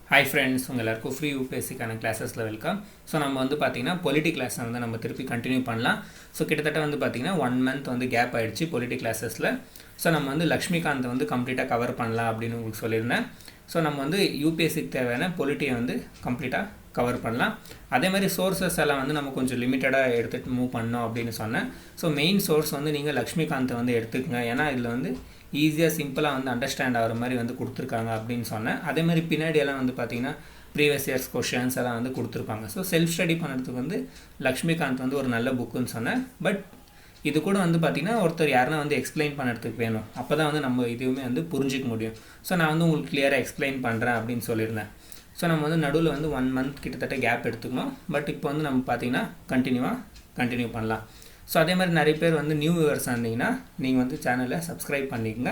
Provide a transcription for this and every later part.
Hi friends, உங்கள் எல்லாருக்கும் free யூபிஎஸ்சிக்கான கிளாஸஸில் welcome. So நம்ம வந்து பார்த்திங்கன்னா பொலிட்டி கிளாஸை வந்து நம்ம திருப்பி கண்டினியூ பண்ணலாம். ஸோ கிட்டத்தட்ட வந்து பார்த்திங்கன்னா 1 month வந்து கேப் ஆகிடுச்சு பொலிட்டி கிளாஸஸில். ஸோ நம்ம வந்து லக்ஷ்மிகாந்த் வந்து கம்ப்ளீட்டாக கவர் பண்ணலாம் அப்படின்னு உங்களுக்கு சொல்லியிருந்தேன். ஸோ நம்ம வந்து யூபிஎஸ்சிக்கு தேவையான பொலிட்டியை வந்து கம்ப்ளீட்டாக கவர் பண்ணலாம். அதே மாதிரி சோர்ஸஸ் எல்லாம் வந்து நம்ம கொஞ்சம் லிமிட்டடாக எடுத்துகிட்டு மூவ் பண்ணோம் அப்படின்னு சொன்னேன். ஸோ மெயின் சோர்ஸ் வந்து நீங்கள் லக்ஷ்மிகாந்தை வந்து எடுத்துக்கங்க. ஏன்னா இதில் வந்து ஈஸியாக சிம்பிளாக வந்து அண்டர்ஸ்டாண்ட் ஆகிற மாதிரி வந்து கொடுத்துருக்காங்க அப்படின்னு சொன்னேன். அதே மாதிரி பின்னாடி எல்லாம் வந்து பார்த்திங்கன்னா ப்ரீவியஸ் இயர்ஸ் கொஷின்ஸ் எல்லாம் வந்து கொடுத்துருப்பாங்க. ஸோ செல்ஃப் ஸ்டடி பண்ணுறதுக்கு வந்து லக்ஷ்மிகாந்த் வந்து ஒரு நல்ல புக்குன்னு சொன்னேன். பட் இது கூட வந்து பார்த்திங்கன்னா ஒருத்தர் யாருன்னா வந்து எக்ஸ்பிளைன் பண்ணுறதுக்கு வேணும். அப்போ தான் வந்து நம்ம இதுவுமே வந்து புரிஞ்சிக்க முடியும். ஸோ நான் வந்து உங்களுக்கு கிளியராக எக்ஸ்பிளைன் பண்ணுறேன் அப்படின்னு சொல்லியிருந்தேன். ஸோ நம்ம வந்து நடுவில் வந்து 1 month கிட்டத்தட்ட கேப் எடுத்துக்கணும். பட் இப்போ வந்து நம்ம பார்த்திங்கன்னா கண்டினியூ பண்ணலாம். ஸோ அதே மாதிரி நிறைய பேர் வந்து நியூ வியூவர்ஸ் இருந்தீங்கன்னா நீங்கள் வந்து சேனலை சப்ஸ்கிரைப் பண்ணிக்கோங்க.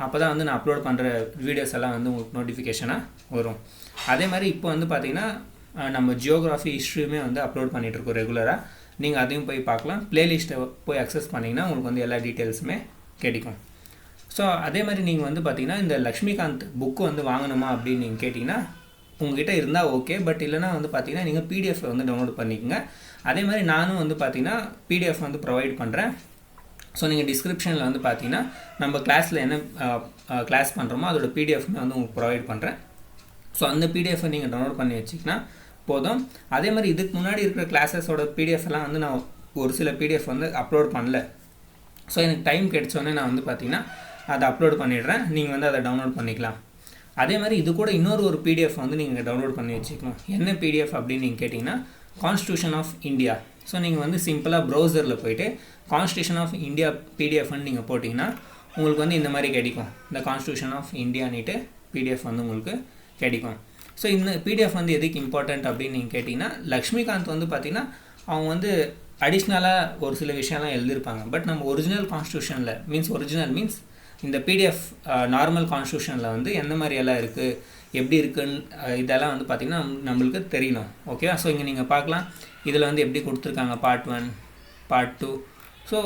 அப்போ தான் வந்து நான் அப்லோட் பண்ணுற வீடியோஸ் எல்லாம் வந்து உங்களுக்கு நோட்டிஃபிகேஷனாக வரும். அதே மாதிரி இப்போ வந்து பார்த்திங்கன்னா நம்ம ஜியோகிராஃபி ஹிஸ்ட்ரியுமே வந்து அப்லோட் பண்ணிகிட்ருக்கோம் ரெகுலராக. நீங்கள் அதையும் போய் பார்க்கலாம். ப்ளேலிஸ்ட்டை போய் அக்சஸ் பண்ணிங்கன்னா உங்களுக்கு வந்து எல்லா டீட்டெயில்ஸுமே கிடைக்கும். ஸோ அதே மாதிரி நீங்கள் வந்து பார்த்திங்கன்னா இந்த லக்ஷ்மிகாந்த் புக்கு வந்து வாங்கணுமா அப்படின்னு நீங்கள் கேட்டிங்கன்னா உங்கள்கிட்ட இருந்தால் ஓகே. பட் இல்லைனா வந்து பார்த்திங்கன்னா நீங்கள் பிடிஎஃப்பில் வந்து டவுன்லோட் பண்ணிக்கோங்க. அதே மாதிரி நானும் வந்து பார்த்திங்கன்னா பிடிஎஃப் வந்து ப்ரொவைட் பண்ணுறேன். ஸோ நீங்கள் டிஸ்கிரிப்ஷனில் வந்து பார்த்திங்கன்னா நம்ம கிளாஸில் என்ன கிளாஸ் பண்ணுறோமோ அதோட பிடிஎஃப்மே வந்து உங்களுக்கு ப்ரொவைட் பண்ணுறேன். ஸோ அந்த பிடிஎஃப்பை நீங்கள் டவுன்லோட் பண்ணி வச்சிங்கன்னா போதும். அதே மாதிரி இதுக்கு முன்னாடி இருக்கிற கிளாஸஸோட பிடிஎஃப் எல்லாம் வந்து நான் ஒரு சில பிடிஎஃப் வந்து அப்லோட் பண்ணல. ஸோ எனக்கு டைம் கிடைச்சோன்னே நான் வந்து பார்த்திங்கன்னா அதை அப்லோட் பண்ணிடுறேன். நீங்கள் வந்து அதை டவுன்லோட் பண்ணிக்கலாம். அதே மாதிரி இது கூட ஒரு பிடிஎஃப் வந்து நீங்கள் டவுன்லோட் பண்ணி வச்சுக்கணும். என்ன பிடிஎஃப் அப்படின்னு நீங்கள் கேட்டிங்கன்னா கான்ஸ்டியூஷன் ஆஃப் இந்தியா. ஸோ நீங்கள் வந்து சிம்பிளாக ப்ரௌசரில் போய்ட்டு கான்ஸ்டியூஷன் ஆஃப் இந்தியா பிடிஎஃப்னு நீங்கள் போட்டிங்கன்னா உங்களுக்கு வந்து இந்த மாதிரி கிடைக்கும். இந்த கான்ஸ்டியூஷன் ஆஃப் இந்தியானிட்டு பிடிஎஃப் வந்து உங்களுக்கு கிடைக்கும். ஸோ இந்த பிடிஎஃப் வந்து எதுக்கு இம்பார்ட்டண்ட் அப்படின்னு நீங்கள் கேட்டிங்கன்னா லக்ஷ்மிகாந்த் வந்து பார்த்திங்கன்னா அவங்க வந்து அடிஷ்னலாக ஒரு சில விஷயம்லாம் எழுதியிருப்பாங்க. பட் நம்ம ஒரிஜினல் கான்ஸ்டியூஷனில் ஒரிஜினல் மீன்ஸ் இந்த பிடிஎஃப் நார்மல் கான்ஸ்டியூஷனில் வந்து எந்த மாதிரி எல்லாம் இருக்குது, எப்படி இருக்குன்னு இதெல்லாம் வந்து பார்த்திங்கன்னா நம்மளுக்கு தெரியணும். ஓகேவா? ஸோ இங்கே நீங்கள் பார்க்கலாம். இதில் வந்து எப்படி கொடுத்துருக்காங்க Part 1, Part 2. ஸோ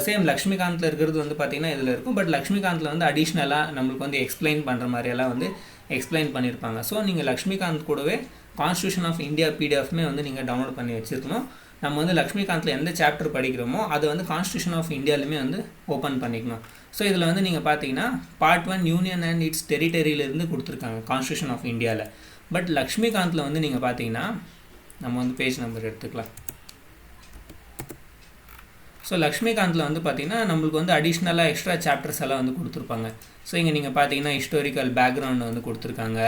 சேம் லக்ஷ்மிகாந்தில் இருக்கிறது வந்து பார்த்திங்கன்னா இதில் இருக்கும். பட் லக்ஷ்மிகாந்தில் வந்து அடிஷ்னலாக நம்மளுக்கு வந்து எக்ஸ்பிளைன் பண்ணுற மாதிரியெல்லாம் வந்து எக்ஸ்பிளைன் பண்ணியிருப்பாங்க. ஸோ நீங்கள் லக்ஷ்மிகாந்த் கூடவே கான்ஸ்டியூஷன் ஆஃப் இந்தியா பிடிஎஃப்மே வந்து நீங்கள் டவுன்லோட் பண்ணி வச்சுருக்கணும். நம்ம வந்து லக்ஷ்மிகாந்தில் எந்த சாப்டர் படிக்கிறோமோ அதை வந்து கான்ஸ்டியூஷன் ஆஃப் இந்தியாலுமே வந்து ஓப்பன் பண்ணிக்கணும். ஸோ இதில் வந்து நீங்கள் பார்த்தீங்கன்னா Part 1 யூனியன் அண்ட் இட்ஸ் டெரிட்டரியிலேருந்து கொடுத்துருக்காங்க கான்ஸ்டியூஷன் ஆஃப் இந்தியாவில். பட் லக்ஷ்மிகாந்தில் வந்து நீங்கள் பார்த்தீங்கன்னா நம்ம வந்து பேஜ் நம்பர் எடுத்துக்கலாம். ஸோ லக்ஷ்மிகாந்தில் வந்து பார்த்திங்கன்னா நம்மளுக்கு வந்து அடிஷ்னலாக எக்ஸ்ட்ரா சாப்டர்ஸ் எல்லாம் வந்து கொடுத்துருப்பாங்க. ஸோ இங்கே நீங்கள் பார்த்தீங்கன்னா ஹிஸ்டாரிக்கல் பேக்ரவுண்ட் வந்து கொடுத்துருக்காங்க,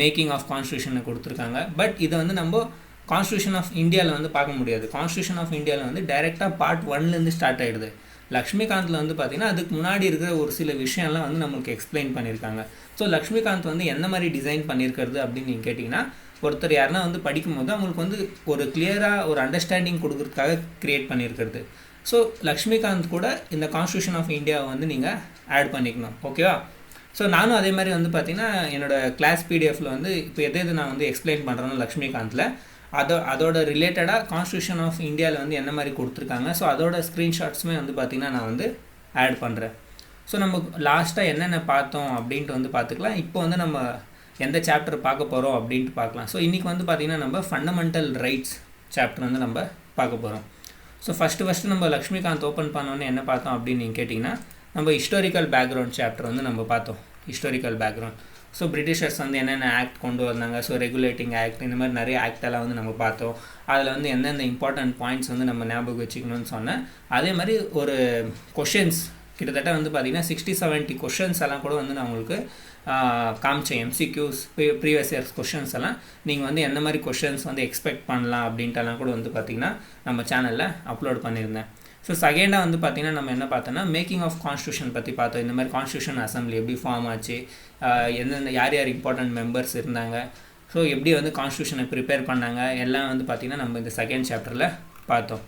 மேக்கிங் ஆஃப் கான்ஸ்டியூஷனை கொடுத்துருக்காங்க. பட் இதை வந்து நம்ம கான்ஸ்டியூஷன் ஆஃப் இந்தியாவில் வந்து பார்க்க முடியாது. கான்ஸ்டியூஷன் ஆஃப் இந்தியாவில் வந்து டைரெக்டாக Part 1லேருந்து ஸ்டார்ட் ஆகிடுது. லக்ஷ்மிகாந்தில் வந்து பார்த்திங்கன்னா அதுக்கு முன்னாடி இருக்கிற ஒரு சில விஷயம்லாம் வந்து நம்மளுக்கு எக்ஸ்பிளைன் பண்ணியிருக்காங்க. ஸோ லக்ஷ்மிகாந்த் வந்து எந்த மாதிரி டிசைன் பண்ணியிருக்கிறது அப்படின்னு நீங்கள் கேட்டிங்கன்னா ஒருத்தர் யாருன்னா வந்து படிக்கும்போது அவங்களுக்கு வந்து ஒரு கிளியராக ஒரு அண்டர்ஸ்டாண்டிங் கொடுக்குறதுக்காக க்ரியேட் பண்ணியிருக்கிறது. ஸோ லக்ஷ்மிகாந்த் கூட இந்த கான்ஸ்டியூஷன் ஆஃப் இந்தியாவை வந்து நீங்கள் ஆட் பண்ணிக்கணும். ஓகேவா? ஸோ நானும் அதே மாதிரி வந்து பார்த்திங்கன்னா என்னோடய கிளாஸ் பிடிஎஃப்பில் வந்து இப்போ எது நான் வந்து எக்ஸ்பிளைன் பண்ணுறேன்னா லக்ஷ்மிகாந்தில் அதோட ரிலேட்டடாக கான்ஸ்டியூஷன் ஆஃப் இந்தியாவில் வந்து என்ன மாதிரி கொடுத்துருக்காங்க. ஸோ அதோட ஸ்க்ரீன்ஷாட்ஸுமே வந்து பார்த்திங்கன்னா நான் வந்து ஆட் பண்ணுறேன். ஸோ நம்ம லாஸ்ட்டாக என்னென்ன பார்த்தோம் அப்படின்ட்டு வந்து பார்த்துக்கலாம். இப்போ வந்து நம்ம எந்த சாப்டர் பார்க்க போகிறோம் அப்படின்ட்டு பார்க்கலாம். ஸோ இன்றைக்கி வந்து பார்த்திங்கன்னா நம்ம ஃபண்டமெண்டல் ரைட்ஸ் சாப்டர் வந்து நம்ம பார்க்க போகிறோம். ஸோ ஃபஸ்ட்டு நம்ம லக்ஷ்மிகாந்த் ஓப்பன் பண்ணோன்னே என்ன பார்த்தோம் அப்படின்னு நீங்கள் கேட்டிங்கன்னா நம்ம ஹிஸ்டாரிக்கல் பேக்ரவுண்ட் சாப்டர் வந்து நம்ம பார்த்தோம். Historical background. ஸோ பிரிட்டிஷர்ஸ் வந்து என்னென்ன ஆக்ட் கொண்டு வந்தாங்க, ஸோ ரெகுலேட்டிங் ஆக்ட், இந்த மாதிரி நிறைய ஆக்டெல்லாம் வந்து நம்ம பார்த்தோம். அதில் வந்து எந்தெந்த இம்பார்ட்டன்ட் பாயிண்ட்ஸ் வந்து நம்ம ஞாபகம் வச்சுக்கணும்னு சொன்னேன். அதே மாதிரி ஒரு கொஷின்ஸ் கிட்டத்தட்ட வந்து பார்த்திங்கன்னா 60-70 கொஷின்ஸ் எல்லாம் கூட வந்து நான் உங்களுக்கு காமிச்சேன். எம்சிக்யூஸ் ப்ரீவியஸ் இயர்ஸ் கொஷின்ஸ் எல்லாம் நீங்கள் வந்து எந்த மாதிரி கொஷின்ஸ் வந்து எக்ஸ்பெக்ட் பண்ணலாம் அப்படின்ட்டுலாம் கூட வந்து பார்த்திங்கன்னா நம்ம சேனலில் அப்லோட் பண்ணியிருந்தேன். ஸோ செகண்டாக வந்து பார்த்திங்கன்னா நம்ம என்ன பார்த்தோன்னா மேக்கிங் ஆஃப் கான்ஸ்டியூஷன் பற்றி பார்த்தோம். இந்த மாதிரி கான்ஸ்டியூஷன் அசம்பிளி எப்படி ஃபார்ம் ஆச்சு, எந்தெந்த யார் இம்பார்ட்டன்ட் மெம்பர்ஸ் இருந்தாங்க, ஸோ எப்படி வந்து கான்ஸ்டியூஷனை ப்ரிப்பேர் பண்ணாங்க, எல்லாம் வந்து பார்த்திங்கன்னா நம்ம இந்த செகண்ட் சாப்டரில் பார்த்தோம்.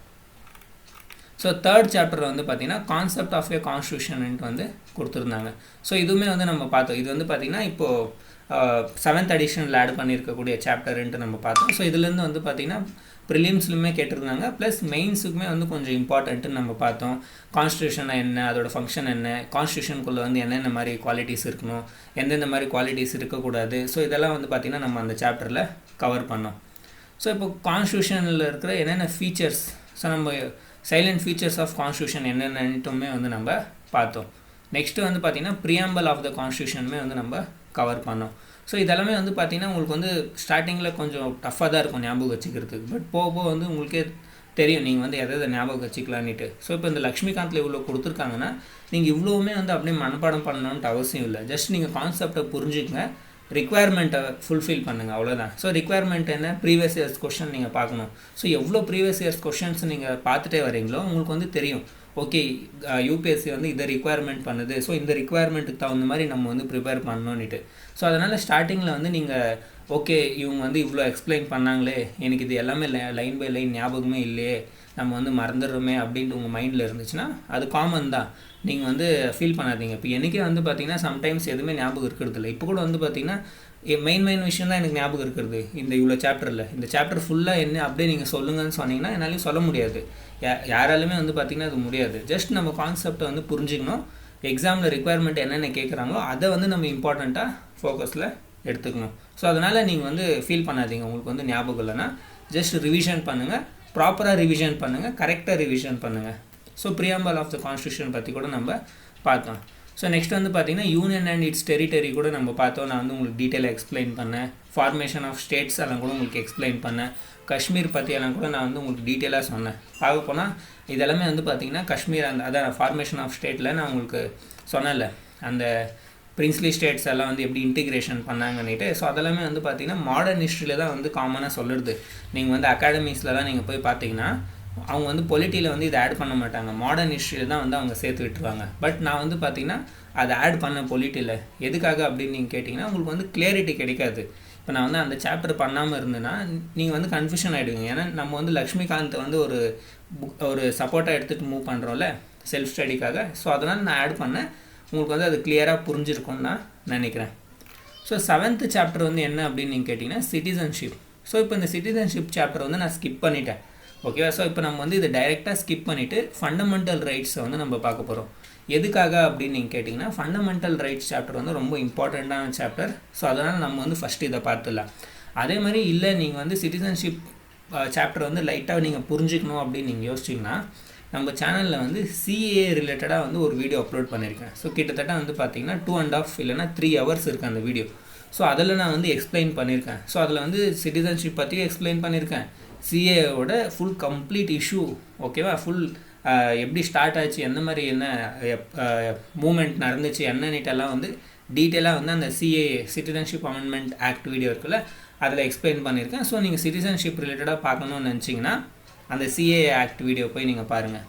ஸோ தேர்ட் சாப்டரில் வந்து பார்த்திங்கன்னா கான்செப்ட் ஆஃப் ஏ கான்ஸ்டியூஷன்ட்டு வந்து கொடுத்துருந்தாங்க. ஸோ இதுவுமே வந்து நம்ம பார்த்தோம். இது வந்து பார்த்திங்கன்னா இப்போது செவன்த் எடிஷனில் ஆட் பண்ணியிருக்கக்கூடிய சாப்டர்ன்ட்டு நம்ம பார்த்தோம். ஸோ இதுலேருந்து வந்து பார்த்திங்கன்னா ப்ரிலிம்ஸ்லுமே கேட்டிருந்தாங்க, ப்ளஸ் மெயின்ஸுக்குமே வந்து கொஞ்சம் இம்பார்ட்டண்ட்டுன்னு நம்ம பார்த்தோம். கான்ஸ்டியூஷன் என்ன, அதோட ஃபங்க்ஷன் என்ன, கான்ஸ்டியூஷனுக்குள்ளே வந்து என்னென்ன மாதிரி குவாலிட்டிஸ் இருக்கணும், எந்தெந்த மாதிரி குவாலிட்டிஸ் இருக்கக்கூடாது, ஸோ இதெல்லாம் வந்து பார்த்திங்கன்னா நம்ம அந்த சாப்டரில் கவர் பண்ணோம். ஸோ இப்போ கான்ஸ்டியூஷனில் இருக்கிற என்னென்ன ஃபீச்சர்ஸ், ஸோ நம்ம சைலண்ட் ஃபீச்சர்ஸ் ஆஃப் கான்ஸ்டியூஷன் என்னென்னட்டுமே வந்து நம்ம பார்த்தோம். நெக்ஸ்ட்டு வந்து பார்த்திங்கன்னா ப்ரியாம்பிள் ஆஃப் த கான்ஸ்டியூஷனுமே வந்து நம்ம கவர் பண்ணோம். ஸோ இதெல்லாமே வந்து பார்த்திங்கன்னா உங்களுக்கு வந்து ஸ்டார்டிங்கில் கொஞ்சம் டஃப்பாக தான் இருக்கும் ஞாபகம் வச்சுக்கிறதுக்கு, பட் போக போக வந்து உங்களுக்கே தெரியும் நீங்கள் வந்து எதை ஞாபகம் வச்சுக்கலான்னுட்டு. ஸோ இப்போ இந்த லக்ஷ்மிகாந்தில் இவ்வளோ கொடுத்துருக்காங்கன்னா நீங்கள் இவ்வளோவுமே வந்து அப்படியே மனப்பாடம் பண்ணணுன்ட்டு அவசியம் இல்லை. ஜஸ்ட் நீங்கள் கான்செப்டை புரிஞ்சுக்கங்க, ரிக்குவயர்மெண்ட்டை ஃபுல்ஃபில் பண்ணுங்கள், அவ்வளோதான். ஸோ ரிக்குவயர்மெண்ட் என்ன, ப்ரீவியஸ் இயர்ஸ் கொஷின் நீங்கள் பார்க்கணும். ஸோ எவ்வளோ ப்ரீவியஸ் இயர்ஸ் கொஷின்ஸ் நீங்கள் பார்த்துட்டே வரீங்களோ உங்களுக்கு வந்து தெரியும், ஓகே யூபிஎஸ்சி வந்து இதை ரிக்குவயர்மெண்ட் பண்ணுது, ஸோ இந்த ரிக்குவயர்மெண்ட்டுக்கு தகுந்த மாதிரி நம்ம வந்து ப்ரிப்பேர் பண்ணணுன்னுட்டு. ஸோ அதனால் ஸ்டார்டிங்கில் வந்து நீங்கள் ஓகே இவங்க வந்து இவ்வளோ எக்ஸ்பிளைன் பண்ணாங்களே, எனக்கு இது எல்லாமே லைன் பை லைன் ஞாபகமே இல்லையே, நம்ம வந்து மறந்துடுறோமே அப்படின்ட்டு உங்கள் மைண்டில் இருந்துச்சுன்னா அது காமன் தான், நீங்கள் வந்து ஃபீல் பண்ணாதீங்க. இப்போ எனக்கே வந்து பார்த்திங்கன்னா சம்டைம்ஸ் எதுவுமே ஞாபகம் இருக்கிறது இல்லை. இப்போ கூட வந்து பார்த்திங்கன்னா மெயின் விஷயம் தான் எனக்கு ஞாபகம் இருக்கிறது இந்த இவ்வளோ சாப்டரில். இந்த சாப்டர் ஃபுல்லாக என்ன அப்படியே நீங்கள் சொல்லுங்கன்னு சொன்னீங்கன்னா என்னாலையும் சொல்ல முடியாது, யாராலுமே வந்து பார்த்திங்கன்னா அது முடியாது. ஜஸ்ட் நம்ம கான்செப்டை வந்து புரிஞ்சுக்கணும், எக்ஸாமில் ரிக்குவயர்மெண்ட் என்னென்ன கேட்குறாங்களோ அதை வந்து நம்ம இம்பார்ட்டண்ட்டாக ஃபோக்கஸில் எடுத்துக்கணும். ஸோ அதனால் நீங்கள் வந்து ஃபீல் பண்ணாதீங்க உங்களுக்கு வந்து ஞாபகம் இல்லைன்னா, ஜஸ்ட் ரிவிஷன் பண்ணுங்கள், ப்ராப்பராக ரிவிஷன் பண்ணுங்கள், கரெக்டாக ரிவிஷன் பண்ணுங்கள். So preamble of the constitution பற்றி கூட நம்ம பார்த்தோம். ஸோ நெக்ஸ்ட் வந்து பார்த்திங்கன்னா யூனியன் அண்ட் இட்ஸ் டெரிட்டரி கூட நம்ம பார்த்தோம். நான் வந்து உங்களுக்கு டீட்டெயிலாக எக்ஸ்பிளைன் பண்ணேன். ஃபார்மேஷன் ஆஃப் ஸ்டேட்ஸ் எல்லாம் கூட உங்களுக்கு எக்ஸ்பிளைன் பண்ணேன். காஷ்மீர் பற்றியெல்லாம் கூட நான் வந்து உங்களுக்கு டீட்டெயிலாக சொன்னேன். பார்க்க போனால் இதெல்லாமே வந்து பார்த்திங்கன்னா காஷ்மீர் அதான் ஃபார்மேஷன் ஆஃப் ஸ்டேட்டில் நான் உங்களுக்கு சொன்னேன்ல, அந்த பிரின்ஸ்லி ஸ்டேட்ஸ் எல்லாம் வந்து எப்படி இன்டிகிரேஷன் பண்ணாங்கன்னுட்டு. ஸோ அதெல்லாமே வந்து பார்த்திங்கன்னா மாடர்ன் ஹிஸ்ட்ரியில் தான் வந்து காமனாக சொல்லுறது. நீங்கள் வந்து அகாடமிஸ்லலாம் நீங்கள் போய் பார்த்தீங்கன்னா அவங்க வந்து பொலிட்டியில் வந்து இதை ஆட் பண்ண மாட்டாங்க, மாடர்ன் ஹிஸ்ட்ரியில் தான் வந்து அவங்க சேர்த்து விட்டுருவாங்க. பட் நான் வந்து பார்த்திங்கன்னா அதை ஆட் பண்ண பொலிட்டியில் எதுக்காக அப்படின்னு நீங்கள் கேட்டிங்கன்னா உங்களுக்கு வந்து கிளியரிட்டி கிடைக்காது. இப்போ நான் வந்து அந்த சாப்டர் பண்ணாமல் இருந்தேன்னா நீங்கள் வந்து கன்ஃபியூஷன் ஆகிடுவீங்க. ஏன்னா நம்ம வந்து லக்ஷ்மிகாந்த் வந்து ஒரு சப்போர்ட்டாக எடுத்துகிட்டு மூவ் பண்ணுறோம்ல செல்ஃப் ஸ்டடிக்காக. ஸோ அதனால் நான் ஆட் பண்ணேன், உங்களுக்கு வந்து அது கிளியராக புரிஞ்சிருக்கும்னு நான் நினைக்கிறேன். ஸோ 7th சாப்டர் வந்து என்ன அப்படின்னு நீங்கள் கேட்டிங்கன்னா சிட்டிசன்ஷிப். ஸோ இப்போ இந்த சிட்டிசன்ஷிப் சாப்டர் வந்து நான் ஸ்கிப் பண்ணிட்டேன், ஓகேவா. ஸோ இப்போ நம்ம வந்து இதை டைரெக்டாக ஸ்கிப் பண்ணிவிட்டு ஃபண்டமெண்டல் ரைட்ஸை வந்து நம்ம பார்க்க போகிறோம். எதுக்காக அப்படின்னு நீங்கள் கேட்டிங்கன்னா ஃபண்டமெண்டல் ரைட்ஸ் சாப்டர் வந்து ரொம்ப இம்பார்ட்டண்ட்டான சாப்டர். ஸோ அதனால் நம்ம வந்து ஃபஸ்ட்டு இதை பார்த்துடலாம். அதே மாதிரி இல்லை நீங்கள் வந்து சிட்டிசன்ஷிப் சாப்டர் வந்து லைட்டாக நீங்கள் புரிஞ்சுக்கணும் அப்படின்னு நீங்கள் யோசிச்சிங்கன்னா நம்ம சேனலில் வந்து சிஏ ரிலேட்டடாக வந்து ஒரு வீடியோ அப்லோட் பண்ணியிருக்கேன். ஸோ கிட்டத்தட்ட வந்து பார்த்திங்கன்னா 2.5 இல்லைனா 3 hours இருக்குது அந்த வீடியோ. ஸோ அதில் நான் வந்து எக்ஸ்பிளைன் பண்ணியிருக்கேன். ஸோ அதில் வந்து சிட்டிசன்ஷிப் பற்றி எக்ஸ்பிளைன் பண்ணியிருக்கேன், சிஏவோட ஃபுல் கம்ப்ளீட் இஷ்யூ, ஓகேவா, ஃபுல் எப்படி ஸ்டார்ட் ஆச்சு, எந்த மாதிரி என்ன மூமெண்ட் நடந்துச்சு என்னன்னுட்டெல்லாம் வந்து டீட்டெயிலாக வந்து அந்த CA citizenship amendment act video இருக்குல்ல அதில் எக்ஸ்பிளைன் பண்ணியிருக்கேன். ஸோ நீங்கள் சிட்டிசன்ஷிப் ரிலேட்டடாக பார்க்கணுன்னு நினச்சிங்கன்னா அந்த சிஏ ஆக்ட் வீடியோ போய் நீங்கள் பாருங்கள்.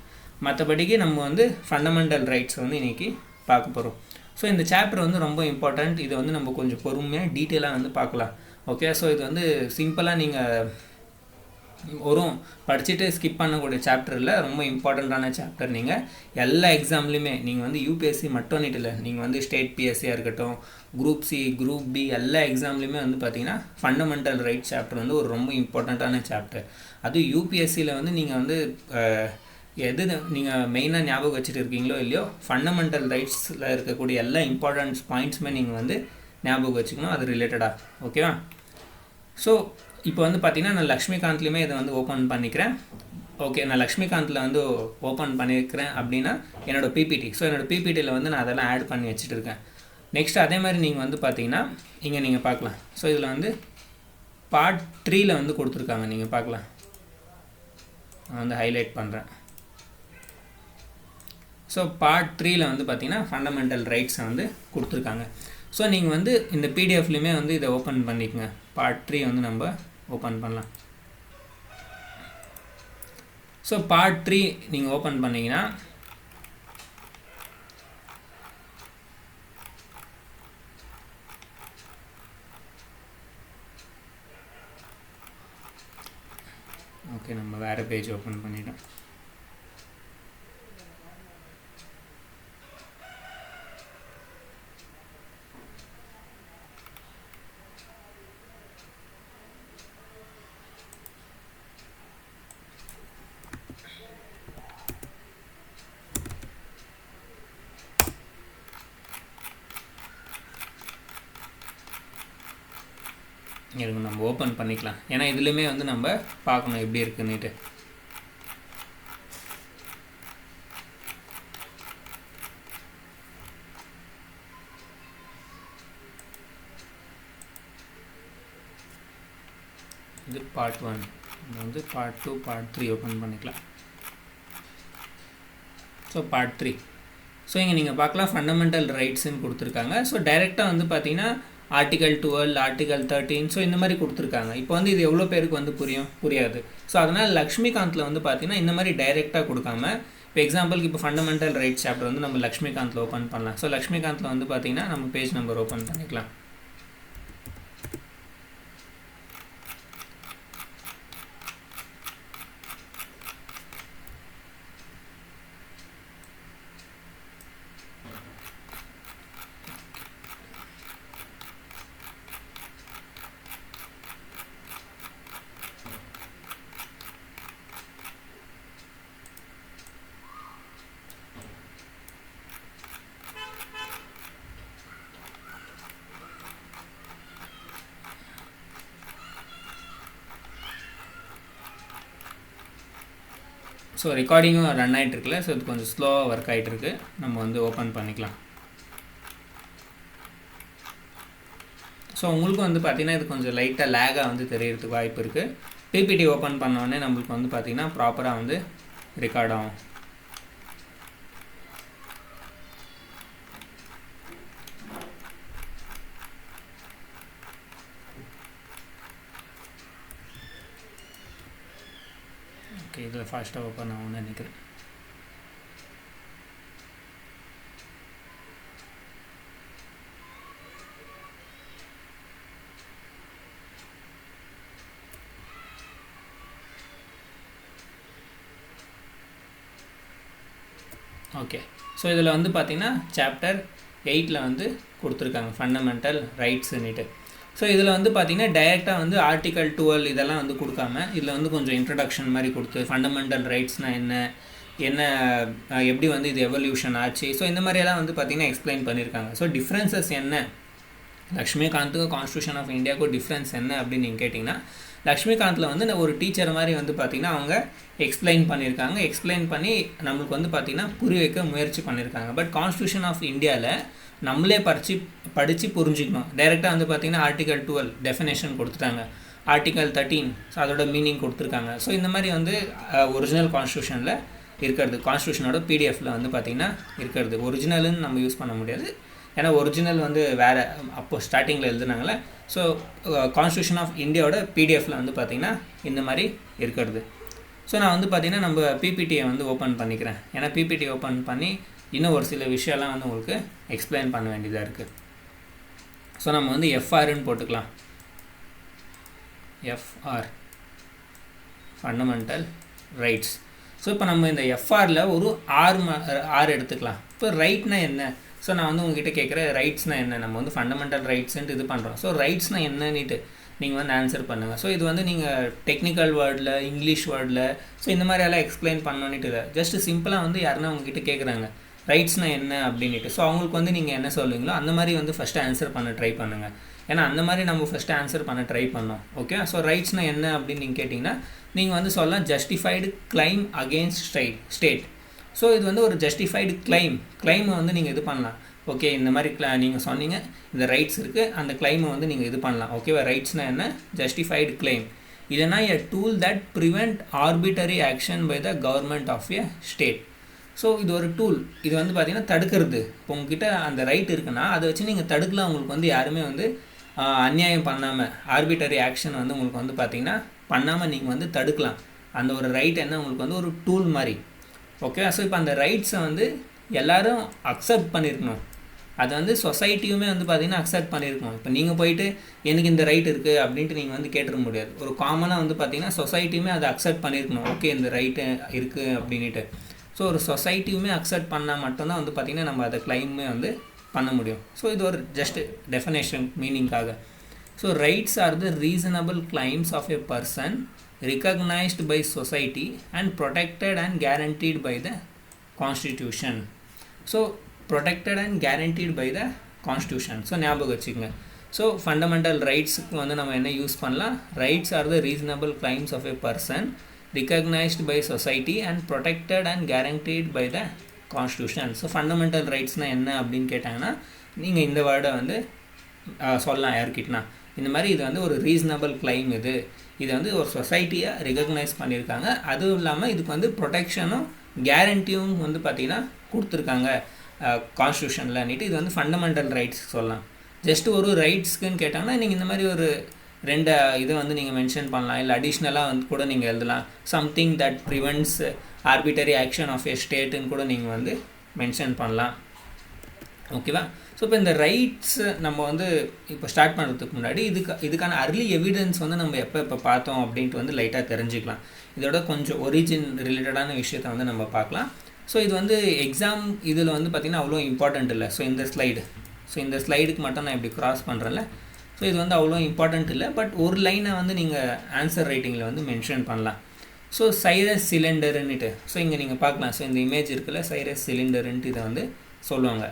மற்றபடிக்கு நம்ம வந்து ஃபண்டமெண்டல் ரைட்ஸ் வந்து இன்றைக்கி பார்க்க போகிறோம். ஸோ இந்த சாப்டர் வந்து ரொம்ப இம்பார்ட்டண்ட், இதை வந்து நம்ம கொஞ்சம் பொறுமையாக டீட்டெயிலாக வந்து பார்க்கலாம், ஓகே. ஸோ இது வந்து சிம்பிளாக நீங்கள் படிச்சுட்டு ஸ்கிப் பண்ணக்கூடிய சாப்டர் இல்லை, ரொம்ப இம்பார்ட்டண்ட்டான சாப்டர். நீங்கள் எல்லா எக்ஸாம்லேயுமே நீங்கள் வந்து யூபிஎஸ்சி மட்டும் இல்லை, நீங்கள் வந்து ஸ்டேட் பிஎஸ்சியாக இருக்கட்டும், குரூப் சி, குரூப் பி, எல்லா எக்ஸாம்லேயுமே வந்து பார்த்திங்கன்னா ஃபண்டமெண்டல் ரைட்ஸ் சாப்டர் வந்து ஒரு ரொம்ப இம்பார்ட்டண்ட்டான சாப்டர். அதுவும் யூபிஎஸ்சியில் வந்து நீங்கள் வந்து எது நீங்கள் மெயினாக ஞாபகம் வச்சுட்டு இருக்கீங்களோ இல்லையோ ஃபண்டமெண்டல் ரைட்ஸில் இருக்கக்கூடிய எல்லா இம்பார்ட்டன்ஸ் பாயிண்ட்ஸுமே நீங்கள் வந்து ஞாபகம் வச்சுக்கணும், அது ரிலேட்டடாக, ஓகேவா. ஸோ இப்போ வந்து பார்த்திங்கன்னா நான் லக்ஷ்மிகாந்த்லேயுமே இதை வந்து ஓப்பன் பண்ணிக்கிறேன், ஓகே. நான் லக்ஷ்மிகாந்தில் வந்து ஓப்பன் பண்ணியிருக்கிறேன் அப்படின்னா என்னோடய பிபிடி. ஸோ என்னோடய பிபிடியில் வந்து நான் அதெல்லாம் ஆட் பண்ணி வச்சுட்டு இருக்கேன். நெக்ஸ்ட் அதே மாதிரி நீங்கள் வந்து பார்த்திங்கன்னா இங்கே நீங்கள் பார்க்கலாம். ஸோ இதில் வந்து பார்ட் 3ல் வந்து கொடுத்துருக்காங்க, நீங்கள் பார்க்கலாம். நான் வந்து ஹைலைட் பண்ணுறேன். ஸோ பார்ட் 3ல் வந்து பார்த்திங்கன்னா ஃபண்டமெண்டல் ரைட்ஸை வந்து கொடுத்துருக்காங்க. ஸோ நீங்கள் வந்து இந்த பிடிஎஃப்லேயுமே வந்து இதை ஓப்பன் பண்ணிக்கோங்க. பார்ட் 3 வந்து நம்ம ஓப்பன் பண்ணலாம். ஸோ பார்ட் 3 நீங்கள் ஓப்பன் பண்ணிங்கன்னா ஓகே, நம்ம வேறு பேஜ் ஓப்பன் பண்ணிட்டோம். இருங்க நம்ம ஓப்பன் பண்ணிக்கலாம். ஏன்னா இதுலேயுமே வந்து நம்ம பார்க்கணும் எப்படி இருக்குன்னுட்டு. இது பார்ட் 1, நம்ம வந்து பார்ட் 2 பார்ட் 3 ஓப்பன் பண்ணிக்கலாம். So part 3. ஸோ இங்கே நீங்கள் பார்க்கலாம் ஃபண்டமெண்டல் ரைட்ஸ்ன்னு கொடுத்துருக்காங்க. ஸோ டைரெக்டாக வந்து பார்த்தீங்கன்னா ஆர்டிகல் 12, ஆர்டிகல் 13, ஸோ இந்த மாதிரி கொடுத்துருக்காங்க. இப்போ வந்து இது எவ்வளோ பேருக்கு வந்து புரியாது. ஸோ அதனால் லக்ஷ்மிகாந்தில் வந்து பார்த்தீங்கன்னா இந்த மாதிரி டைரெக்டாக கொடுக்காம, இப்போ எக்ஸாம்பிளுக்கு இப்போ ஃபண்டமெண்டல் ரைட்ஸ் சாப்டர் வந்து நம்ம லக்ஷ்மிகாந்தில் ஓப்பன் பண்ணலாம். ஸோ லக்ஷ்மிகாந்தில் வந்து பார்த்தீங்கன்னா நம்ம பேஜ் நம்பர் ஓப்பன் பண்ணிக்கலாம். ஸோ ரெக்கார்டிங்கும் ரன் ஆகிட்டுருக்குல்ல, ஸோ இது கொஞ்சம் ஸ்லோவாக ஒர்க் ஆகிட்டுருக்கு. நம்ம வந்து ஓப்பன் பண்ணிக்கலாம். ஸோ உங்களுக்கு வந்து பார்த்திங்கன்னா இது கொஞ்சம் லைட்டாக லேகாக வந்து தெரியறதுக்கு வாய்ப்பு இருக்குது. பிபிடி ஓப்பன் பண்ணோடனே நம்மளுக்கு வந்து பார்த்திங்கன்னா ப்ராப்பராக வந்து ரெக்கார்ட் ஆகும். ஓகே, இதில் ஃபாஸ்ட்டாக ஓப்பன் ஆகும்னு நினைக்கிறேன். ஓகே, ஸோ இதில் வந்து பார்த்திங்கன்னா சாப்டர் 8 வந்து கொடுத்துருக்காங்க ஃபண்டமெண்டல் ரைட்ஸுன்னுட்டு. ஸோ இதில் வந்து பார்த்திங்கன்னா டைரெக்டாக வந்து ஆர்டிகல் 12 இதெல்லாம் வந்து கொடுக்காம இதில் வந்து கொஞ்சம் இன்ட்ரடக்ஷன் மாதிரி கொடுத்து ஃபண்டமெண்டல் ரைட்ஸ்னால் என்ன எப்படி வந்து இது எவல்யூஷன் ஆச்சு, ஸோ இந்த மாதிரியெல்லாம் வந்து பார்த்திங்கன்னா எக்ஸ்பிளைன் பண்ணியிருக்காங்க. ஸோ டிஃப்ரென்சஸ் என்ன, லக்ஷ்மிகாந்துக்கும் கான்ஸ்டியூஷன் ஆஃப் இந்தியாவுக்கும் டிஃப்ரென்ஸ் என்ன அப்படின்னு நீங்கள் கேட்டிங்கன்னா, லக்ஷ்மிகாந்தில் வந்து ஒரு டீச்சர் மாதிரி வந்து பார்த்திங்கன்னா அவங்க எக்ஸ்பிளைன் பண்ணியிருக்காங்க. எக்ஸ்பிளைன் பண்ணி நம்மளுக்கு வந்து பார்த்திங்கன்னா புரிய வைக்க முயற்சி பண்ணியிருக்காங்க. பட் கான்ஸ்டியூஷன் ஆஃப் இந்தியாவில் நம்மளே படித்து புரிஞ்சிக்கணும். டைரெக்டாக வந்து பார்த்திங்கன்னா ஆர்டிகல் 12 டெஃபினேஷன் கொடுத்துட்டாங்க, ஆர்டிகல் 13 ஸோ அதோட மீனிங் கொடுத்துருக்காங்க. ஸோ இந்த மாதிரி வந்து ஒரிஜினல் கான்ஸ்டியூஷனில் இருக்கிறது, கான்ஸ்டியூஷனோட பிடிஎஃப்பில் வந்து பார்த்திங்கன்னா இருக்கிறது. ஒரிஜினல்னு நம்ம யூஸ் பண்ண முடியாது, ஏன்னா ஒரிஜினல் வந்து வேறு அப்போது ஸ்டார்டிங்கில் எழுதுனாங்களே. ஸோ கான்ஸ்டியூஷன் ஆஃப் இந்தியாவோட பிடிஎஃப்பில் வந்து பார்த்திங்கன்னா இந்த மாதிரி இருக்கிறது. ஸோ நான் வந்து பார்த்திங்கன்னா நம்ம பிபிடியை வந்து ஓப்பன் பண்ணிக்கிறேன். ஏன்னா பிபிடி ஓப்பன் பண்ணி இன்னும் ஒரு சில விஷயம்லாம் வந்து உங்களுக்கு எக்ஸ்பிளைன் பண்ண வேண்டியதாக இருக்குது. ஸோ நம்ம வந்து எஃப்ஆர்ன்னு போட்டுக்கலாம். FR fundamental rights. ஸோ இப்போ நம்ம இந்த எஃப்ஆரில் ஒரு ஆறு எடுத்துக்கலாம். இப்போ ரைட்னா என்ன, ஸோ நான் வந்து உங்ககிட்ட கேட்குறேன் ரைட்ஸ்னால் என்ன, நம்ம வந்து ஃபண்டமெண்டல் ரைட்ஸ்ன்ட்டு இது பண்ணுறோம். ஸோ ரைட்ஸ்னால் என்னன்னுட்டு நீங்கள் வந்து ஆன்சர் பண்ணுங்கள். ஸோ இது வந்து நீங்கள் டெக்னிக்கல் வேர்டில் இங்கிலீஷ் வேர்டில் ஸோ இந்த மாதிரியெல்லாம் எக்ஸ்பிளைன் பண்ணணுன்ட்டு இல்லை, ஜஸ்ட்டு சிம்பிளாக வந்து யாருன்னா உங்ககிட்ட கேட்குறாங்க ரைட்ஸ்னால் என்ன அப்படின்ட்டு. ஸோ அவங்களுக்கு வந்து நீங்கள் என்ன சொல்லுவீங்களோ அந்த மாதிரி வந்து ஃபஸ்ட்டு ஆன்சர் பண்ண ட்ரை பண்ணுங்கள். ஏன்னா அந்த மாதிரி நம்ம ஃபஸ்ட்டு ஆன்சர் பண்ண ட்ரை பண்ணோம். ஓகே, ஸோ ரைட்ஸ்னால் என்ன அப்படின்னு நீங்கள் கேட்டிங்கன்னா நீங்கள் வந்து சொல்லலாம் justified claim against state. So இது வந்து ஒரு ஜஸ்டிஃபைடு கிளைமை வந்து நீங்கள் இது பண்ணலாம். ஓகே, இந்த மாதிரி நீங்கள் சொன்னீங்க இந்த ரைட்ஸ் இருக்குது, அந்த கிளைமை வந்து நீங்கள் இது பண்ணலாம். ஓகேவா, ரைட்ஸ்னால் என்ன, ஜஸ்டிஃபைடு கிளைம். இல்லைனா a tool that prevent arbitrary action by the government of a state. So இது ஒரு டூல், இது வந்து பார்த்திங்கன்னா தடுக்கிறது. இப்போ உங்ககிட்ட அந்த ரைட் இருக்குன்னா அதை வச்சு நீங்கள் தடுக்கலாம். உங்களுக்கு வந்து யாருமே வந்து அநியாயம் பண்ணாமல் ஆர்பிட்டரி ஆக்ஷன் வந்து உங்களுக்கு வந்து பார்த்திங்கன்னா பண்ணாமல் நீங்கள் வந்து தடுக்கலாம். அந்த ஒரு ரைட் என்ன உங்களுக்கு வந்து ஒரு டூல் மாதிரி. ஓகே, ஸோ இப்போ அந்த ரைட்ஸை வந்து எல்லோரும் அக்செப்ட் பண்ணியிருக்கணும். அது வந்து சொசைட்டியுமே வந்து பார்த்திங்கன்னா அக்செப்ட் பண்ணியிருக்கணும். இப்போ நீங்கள் போயிட்டு எனக்கு இந்த ரைட் இருக்குது அப்படின்ட்டு நீங்கள் வந்து கேட்டுக்க முடியாது. ஒரு காமனாக வந்து பார்த்திங்கன்னா சொசைட்டியுமே அதை அக்செப்ட் பண்ணியிருக்கணும். ஓகே, இந்த ரைட்டு இருக்குது அப்படின்ட்டு. ஸோ ஒரு சொசைட்டியுமே அக்செப்ட் பண்ணால் மட்டும்தான் வந்து பார்த்திங்கன்னா நம்ம அதை கிளைமே வந்து பண்ண முடியும். ஸோ இது ஒரு ஜஸ்ட் டெஃபினேஷன் மீனிங்காக. So rights are the reasonable claims of a person recognized by society and protected and guaranteed by the constitution. So protected and guaranteed by the constitution. So ஞாபகம் வச்சுக்கோங்க. ஸோ ஃபண்டமெண்டல் ரைட்ஸுக்கு வந்து நம்ம என்ன use பண்ணலாம், rights are the reasonable claims of a person recognized by society and protected and guaranteed by the constitution. So fundamental ரைட்ஸ்னால் என்ன அப்படின்னு கேட்டாங்கன்னா நீங்கள் இந்த வேர்டை வந்து சொல்லலாம் யார்கிட்டனா, இந்த மாதிரி இது வந்து ஒரு ரீசனபிள் கிளைம், இது வந்து ஒரு சொசைட்டியை ரெகக்னைஸ் பண்ணியிருக்காங்க, அதுவும் இல்லாமல் இதுக்கு வந்து ப்ரொடெக்ஷனும் கேரண்டியும் வந்து பார்த்திங்கன்னா கொடுத்துருக்காங்க கான்ஸ்டியூஷனில்னிட்டு, இது வந்து ஃபண்டமெண்டல் ரைட்ஸ் சொல்லலாம். ஜஸ்ட் ஒரு ரைட்ஸ்க்குன்னு கேட்டாங்கன்னா நீங்கள் இந்த மாதிரி ஒரு 2 இதை வந்து நீங்கள் மென்ஷன் பண்ணலாம், இல்லை அடிஷ்னலாக வந்து கூட நீங்கள் எழுதலாம். Something that prevents arbitrary action of a ஸ்டேட்டுன்னு கூட நீங்கள் வந்து மென்ஷன் பண்ணலாம். ஓகேவா? ஸோ இப்போ இந்த ரைட்ஸ் நம்ம வந்து இப்போ ஸ்டார்ட் பண்ணுறதுக்கு முன்னாடி இதுக்கான அர்லி எவிடன்ஸ் வந்து நம்ம எப்போ பார்த்தோம் அப்படின்ட்டு வந்து லைட்டாக தெரிஞ்சுக்கலாம். இதோட கொஞ்சம் ஒரிஜின் ரிலேட்டடான விஷயத்தை வந்து நம்ம பார்க்கலாம். ஸோ இது வந்து எக்ஸாம் இதில் வந்து பார்த்திங்கன்னா அவ்வளோ இம்பார்ட்டண்ட் இல்லை. ஸோ இந்த ஸ்லைடுக்கு மட்டும் நான் இப்படி க்ராஸ் பண்ணுறேன்ல, ஸோ இது வந்து அவ்வளோ இம்பார்ட்டண்ட் இல்லை. பட் ஒரு லைனை வந்து நீங்கள் ஆன்சர் ரைட்டிங்கில் வந்து மென்ஷன் பண்ணலாம். ஸோ சைரஸ் சிலிண்டருன்னுட்டு, ஸோ இங்கே நீங்கள் பார்க்கலாம். ஸோ இந்த இமேஜ் இருக்குல்ல, சைரஸ் சிலிண்டருன்ட்டு இதை வந்து சொல்லுவாங்க.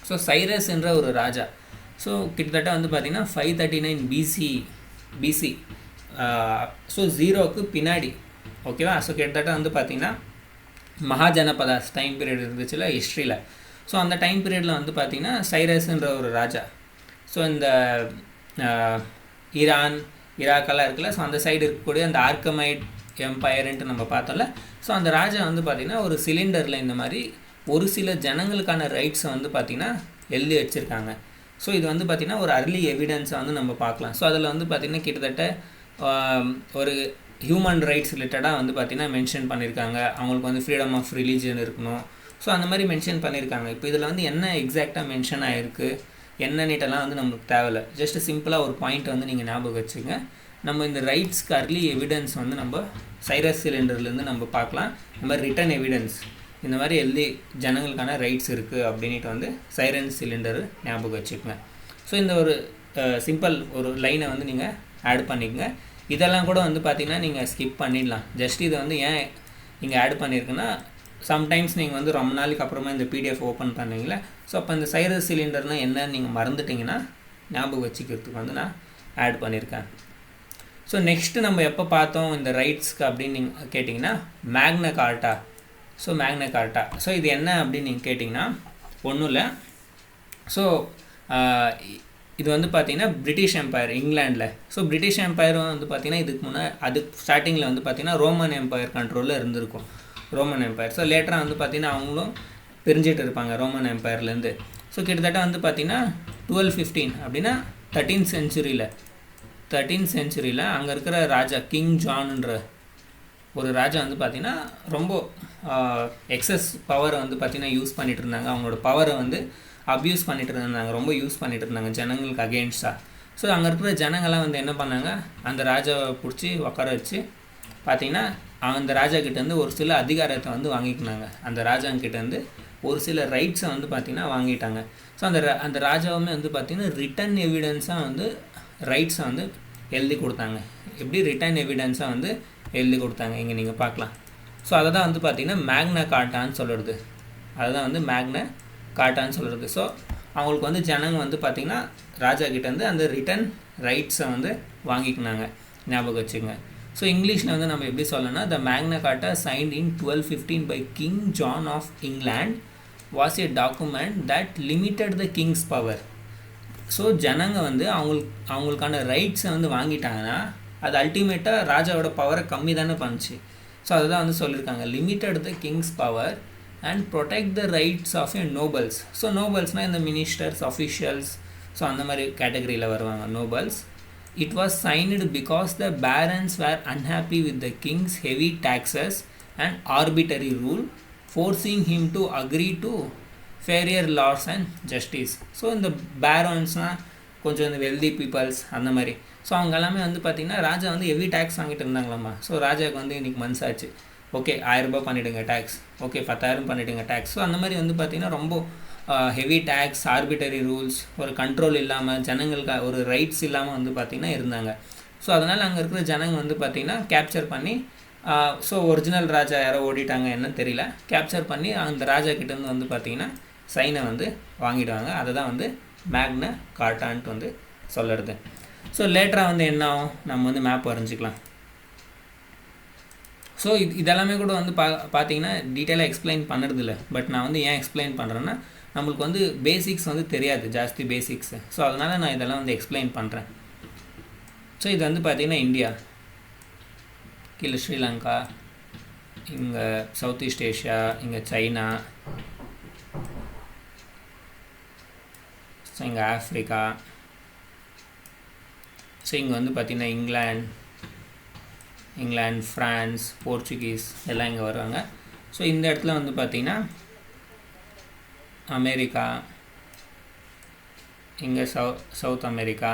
ஸோ சைரஸ் என்ற ஒரு ராஜா, ஸோ கிட்டத்தட்ட வந்து பார்த்திங்கன்னா 539 பிசி, ஸோ 0க்கு பின்னாடி. ஓகேவா? ஸோ கிட்டத்தட்ட வந்து பார்த்திங்கன்னா மகாஜனபதாஸ் டைம் பீரியட் இருந்துச்சுல ஹிஸ்ட்ரியில். ஸோ அந்த டைம் பீரியடில் வந்து பார்த்திங்கன்னா சைரஸ்ன்ற ஒரு ராஜா, ஸோ இந்த ஈராக்கெல்லாம் இருக்குல்ல, ஸோ அந்த சைடு இருக்கக்கூடிய அந்த ஆர்கமைட் எம்பையர்ன்ட்டு நம்ம பார்த்தோம்ல. ஸோ அந்த ராஜா வந்து பார்த்திங்கன்னா ஒரு சிலிண்டரில் இந்த மாதிரி ஒரு சில ஜனங்களுக்கான ரைட்ஸை வந்து பார்த்திங்கன்னா எழுதி வச்சுருக்காங்க. ஸோ இது வந்து பார்த்திங்கன்னா ஒரு அர்லி எவிடன்ஸை வந்து நம்ம பார்க்கலாம். ஸோ அதில் வந்து பார்த்திங்கன்னா கிட்டத்தட்ட ஒரு ஹியூமன் ரைட்ஸ் ரிலேட்டடாக வந்து பார்த்திங்கன்னா மென்ஷன் பண்ணியிருக்காங்க. அவங்களுக்கு வந்து ஃப்ரீடம் ஆஃப் ரிலீஜன் இருக்கணும், ஸோ அந்த மாதிரி மென்ஷன் பண்ணியிருக்காங்க. இப்போ இதில் வந்து என்ன எக்ஸாக்டாக மென்ஷன் ஆகிருக்கு என்னன்னுட்டெல்லாம் வந்து நம்மளுக்கு தேவையில்லை. ஜஸ்ட் சிம்பிளாக ஒரு பாயிண்ட் வந்து நீங்கள் ஞாபகம் வச்சுங்க. நம்ம இந்த ரைட்ஸ்க்கு அர்லி எவிடன்ஸ் வந்து நம்ம சைரஸ் சிலிண்டர்லேருந்து நம்ம பார்க்கலாம். இந்த மாதிரி ரிட்டன் எவிடன்ஸ் இந்த மாதிரி எழுதி ஜனங்களுக்கான ரைட்ஸ் இருக்குது அப்படின்ட்டு வந்து சைரஸ் சிலிண்டர் ஞாபகம் வச்சுக்கோங்க. ஸோ இந்த ஒரு சிம்பிள் ஒரு லைனை வந்து நீங்கள் ஆட் பண்ணிக்கோங்க. இதெல்லாம் கூட வந்து பார்த்திங்கன்னா நீங்கள் ஸ்கிப் பண்ணிடலாம். ஜஸ்ட் இதை வந்து ஏன் இங்கே ஆட் பண்ணியிருக்குன்னா, சம்டைம்ஸ் நீங்கள் வந்து ரொம்ப நாளைக்கு அப்புறமா இந்த பிடிஎஃப் ஓப்பன் பண்ணுவீங்களே, ஸோ அப்போ இந்த சைரஸ் சிலிண்டர்னால் என்னன்னு நீங்கள் மறந்துட்டிங்கன்னா ஞாபகம் வச்சுக்கிறதுக்கு வந்து நான் ஆட் பண்ணியிருக்கேன். ஸோ நெக்ஸ்ட்டு நம்ம எப்போ பார்த்தோம் இந்த ரைட்ஸ்க்கு அப்படின்னு நீங்கள் கேட்டிங்கன்னா மேக்னா கார்ட்டா. ஸோ மேக்னா கார்ட்டா, ஸோ இது என்ன அப்படின்னு நீங்கள் கேட்டிங்கன்னா ஒன்றும் இல்லை. ஸோ இது வந்து பார்த்திங்கன்னா பிரிட்டிஷ் எம்பையர் இங்கிலாண்டில். ஸோ பிரிட்டிஷ் எம்பையரும் வந்து பார்த்திங்கன்னா இதுக்கு முன்னாடி அதுக்கு ஸ்டார்டிங்கில் வந்து பார்த்திங்கன்னா ரோமன் எம்பையர் கண்ட்ரோலில் இருந்திருக்கும், ரோமன் எம்பையர். ஸோ லேட்டராக வந்து பார்த்திங்கன்னா அவங்களும் பிரிஞ்சிட்டு இருப்பாங்க ரோமன் எம்பையர்லேருந்து. ஸோ கிட்டத்தட்ட வந்து பார்த்திங்கன்னா 1215 அப்படின்னா 13th சென்ச்சுரியில் அங்கே இருக்கிற ராஜா கிங் ஜான்ன்ற ஒரு ராஜா வந்து பார்த்திங்கன்னா ரொம்ப எக்ஸஸ் பவரை வந்து பார்த்திங்கன்னா யூஸ் பண்ணிகிட்டு இருந்தாங்க. அவங்களோட பவரை வந்து அப்யூஸ் பண்ணிகிட்டு இருந்தாங்க, ரொம்ப யூஸ் பண்ணிகிட்டு இருந்தாங்க ஜனங்களுக்கு அகெயின்ஸ்டாக. ஸோ அங்கே இருக்கிற ஜனங்கள்லாம் வந்து என்ன பண்ணாங்க, அந்த ராஜாவை பிடிச்சி உட்கார வச்சு பார்த்திங்கன்னா அந்த ராஜா கிட்டேருந்து ஒரு சில அதிகாரத்தை வந்து வாங்கிக்கினாங்க. அந்த ராஜாங்கிட்டேருந்து ஒரு சில ரைட்ஸை வந்து பார்த்திங்கன்னா வாங்கிட்டாங்க. ஸோ அந்த ராஜாவுமே வந்து பார்த்திங்கன்னா ரிட்டன் எவிடன்ஸாக வந்து ரைட்ஸை வந்து எழுதி கொடுத்தாங்க. எப்படி ரிட்டன் எவிடன்ஸாக வந்து எழுதி கொடுத்தாங்க இங்கே நீங்கள் பார்க்கலாம். ஸோ அதை தான் வந்து பார்த்திங்கன்னா மேக்னா கார்ட்டான்னு சொல்கிறது. அதுதான் வந்து மேக்னா கார்ட்டான்னு சொல்கிறது. ஸோ அவங்களுக்கு வந்து ஜனங்க வந்து பார்த்திங்கன்னா ராஜா கிட்டேருந்து அந்த ரிட்டன் ரைட்ஸை வந்து வாங்கிக்கினாங்க, ஞாபகம் வச்சுங்க. ஸோ இங்கிலீஷில் வந்து நம்ம எப்படி சொல்லணும்னா, the Magna Carta signed in 1215 by king John of England was a document that limited the king's power. So ஜனங்க வந்து அவங்களுக்கான ரைட்ஸை வந்து வாங்கிட்டாங்கன்னா அது அல்டிமேட்டாக ராஜாவோட பவரை கம்மி தானே பண்ணுச்சு. ஸோ அதுதான் வந்து சொல்லியிருக்காங்க, limited the king's power and protect the rights of a nobles. So நோபல்ஸ்னால் இந்த மினிஸ்டர்ஸ், அஃபிஷியல்ஸ், ஸோ அந்த மாதிரி கேட்டகரியில் வருவாங்க nobles. It was signed because the barons were unhappy with the king's heavy taxes and arbitrary rule, forcing him to agree to fairer laws and justice. So இந்த பேரன்ஸ்னால் கொஞ்சம் இந்த wealthy peoples அந்த மாதிரி. So அவங்க எல்லாமே வந்து பார்த்திங்கன்னா ராஜா வந்து ஹெவி டேக்ஸ் வாங்கிட்டு இருந்தாங்களாம்மா. ஸோ ராஜாவுக்கு வந்து இன்றைக்கி மனசாச்சு, ஓகே 1000 ரூபாய் பண்ணிவிடுங்க டேக்ஸ், ஓகே 10,000 பண்ணிவிடுங்க டேக்ஸ். ஸோ அந்த மாதிரி வந்து பார்த்திங்கன்னா ரொம்ப ஹெவி டேக்ஸ், ஆர்பிட்டரி ரூல்ஸ், ஒரு கண்ட்ரோல் இல்லாமல் ஜனங்களுக்கு ஒரு ரைட்ஸ் இல்லாமல் வந்து பார்த்திங்கன்னா இருந்தாங்க. ஸோ அதனால் அங்கே இருக்கிற ஜனங்க வந்து பார்த்திங்கன்னா கேப்சர் பண்ணி, ஸோ ஒரிஜினல் ராஜா யாரோ ஓடிட்டாங்க என்னன்னு தெரியல, கேப்சர் பண்ணி அந்த ராஜா கிட்டேருந்து வந்து பார்த்திங்கன்னா சைனை வந்து வாங்கிடுவாங்க. அதை தான் வந்து மேக்னா கார்ட்டான்ட்டு வந்து சொல்லுறது. ஸோ லேட்டராக வந்து என்ன ஆகும், நம்ம வந்து மேப் வரைஞ்சிக்கலாம். ஸோ இதெல்லாமே கூட வந்து பார்த்தீங்கன்னா டீட்டெயிலாக எக்ஸ்பிளைன் பண்ணுறதில்ல. பட் நான் வந்து ஏன் எக்ஸ்பிளைன் பண்ணுறேன்னா, நம்மளுக்கு வந்து பேசிக்ஸ் வந்து தெரியாது, ஜாஸ்தி பேசிக்ஸ். ஸோ அதனால் நான் இதெல்லாம் வந்து எக்ஸ்பிளைன் பண்ணுறேன். ஸோ இது வந்து பார்த்திங்கன்னா இந்தியா, கீழே ஸ்ரீலங்கா, இங்கே சவுத் ஈஸ்ட் ஏஷியா, இங்கே சைனா, ஸோ இங்கே ஆஃப்ரிக்கா, ஸோ இங்கே வந்து பார்த்திங்கன்னா இங்கிலாந்து, ஃப்ரான்ஸ், போர்ச்சுகீஸ் எல்லாம் இங்கே வருவாங்க. ஸோ இந்த இடத்துல வந்து பார்த்திங்கன்னா அமெரிக்கா, இங்கே சவுத் அமெரிக்கா.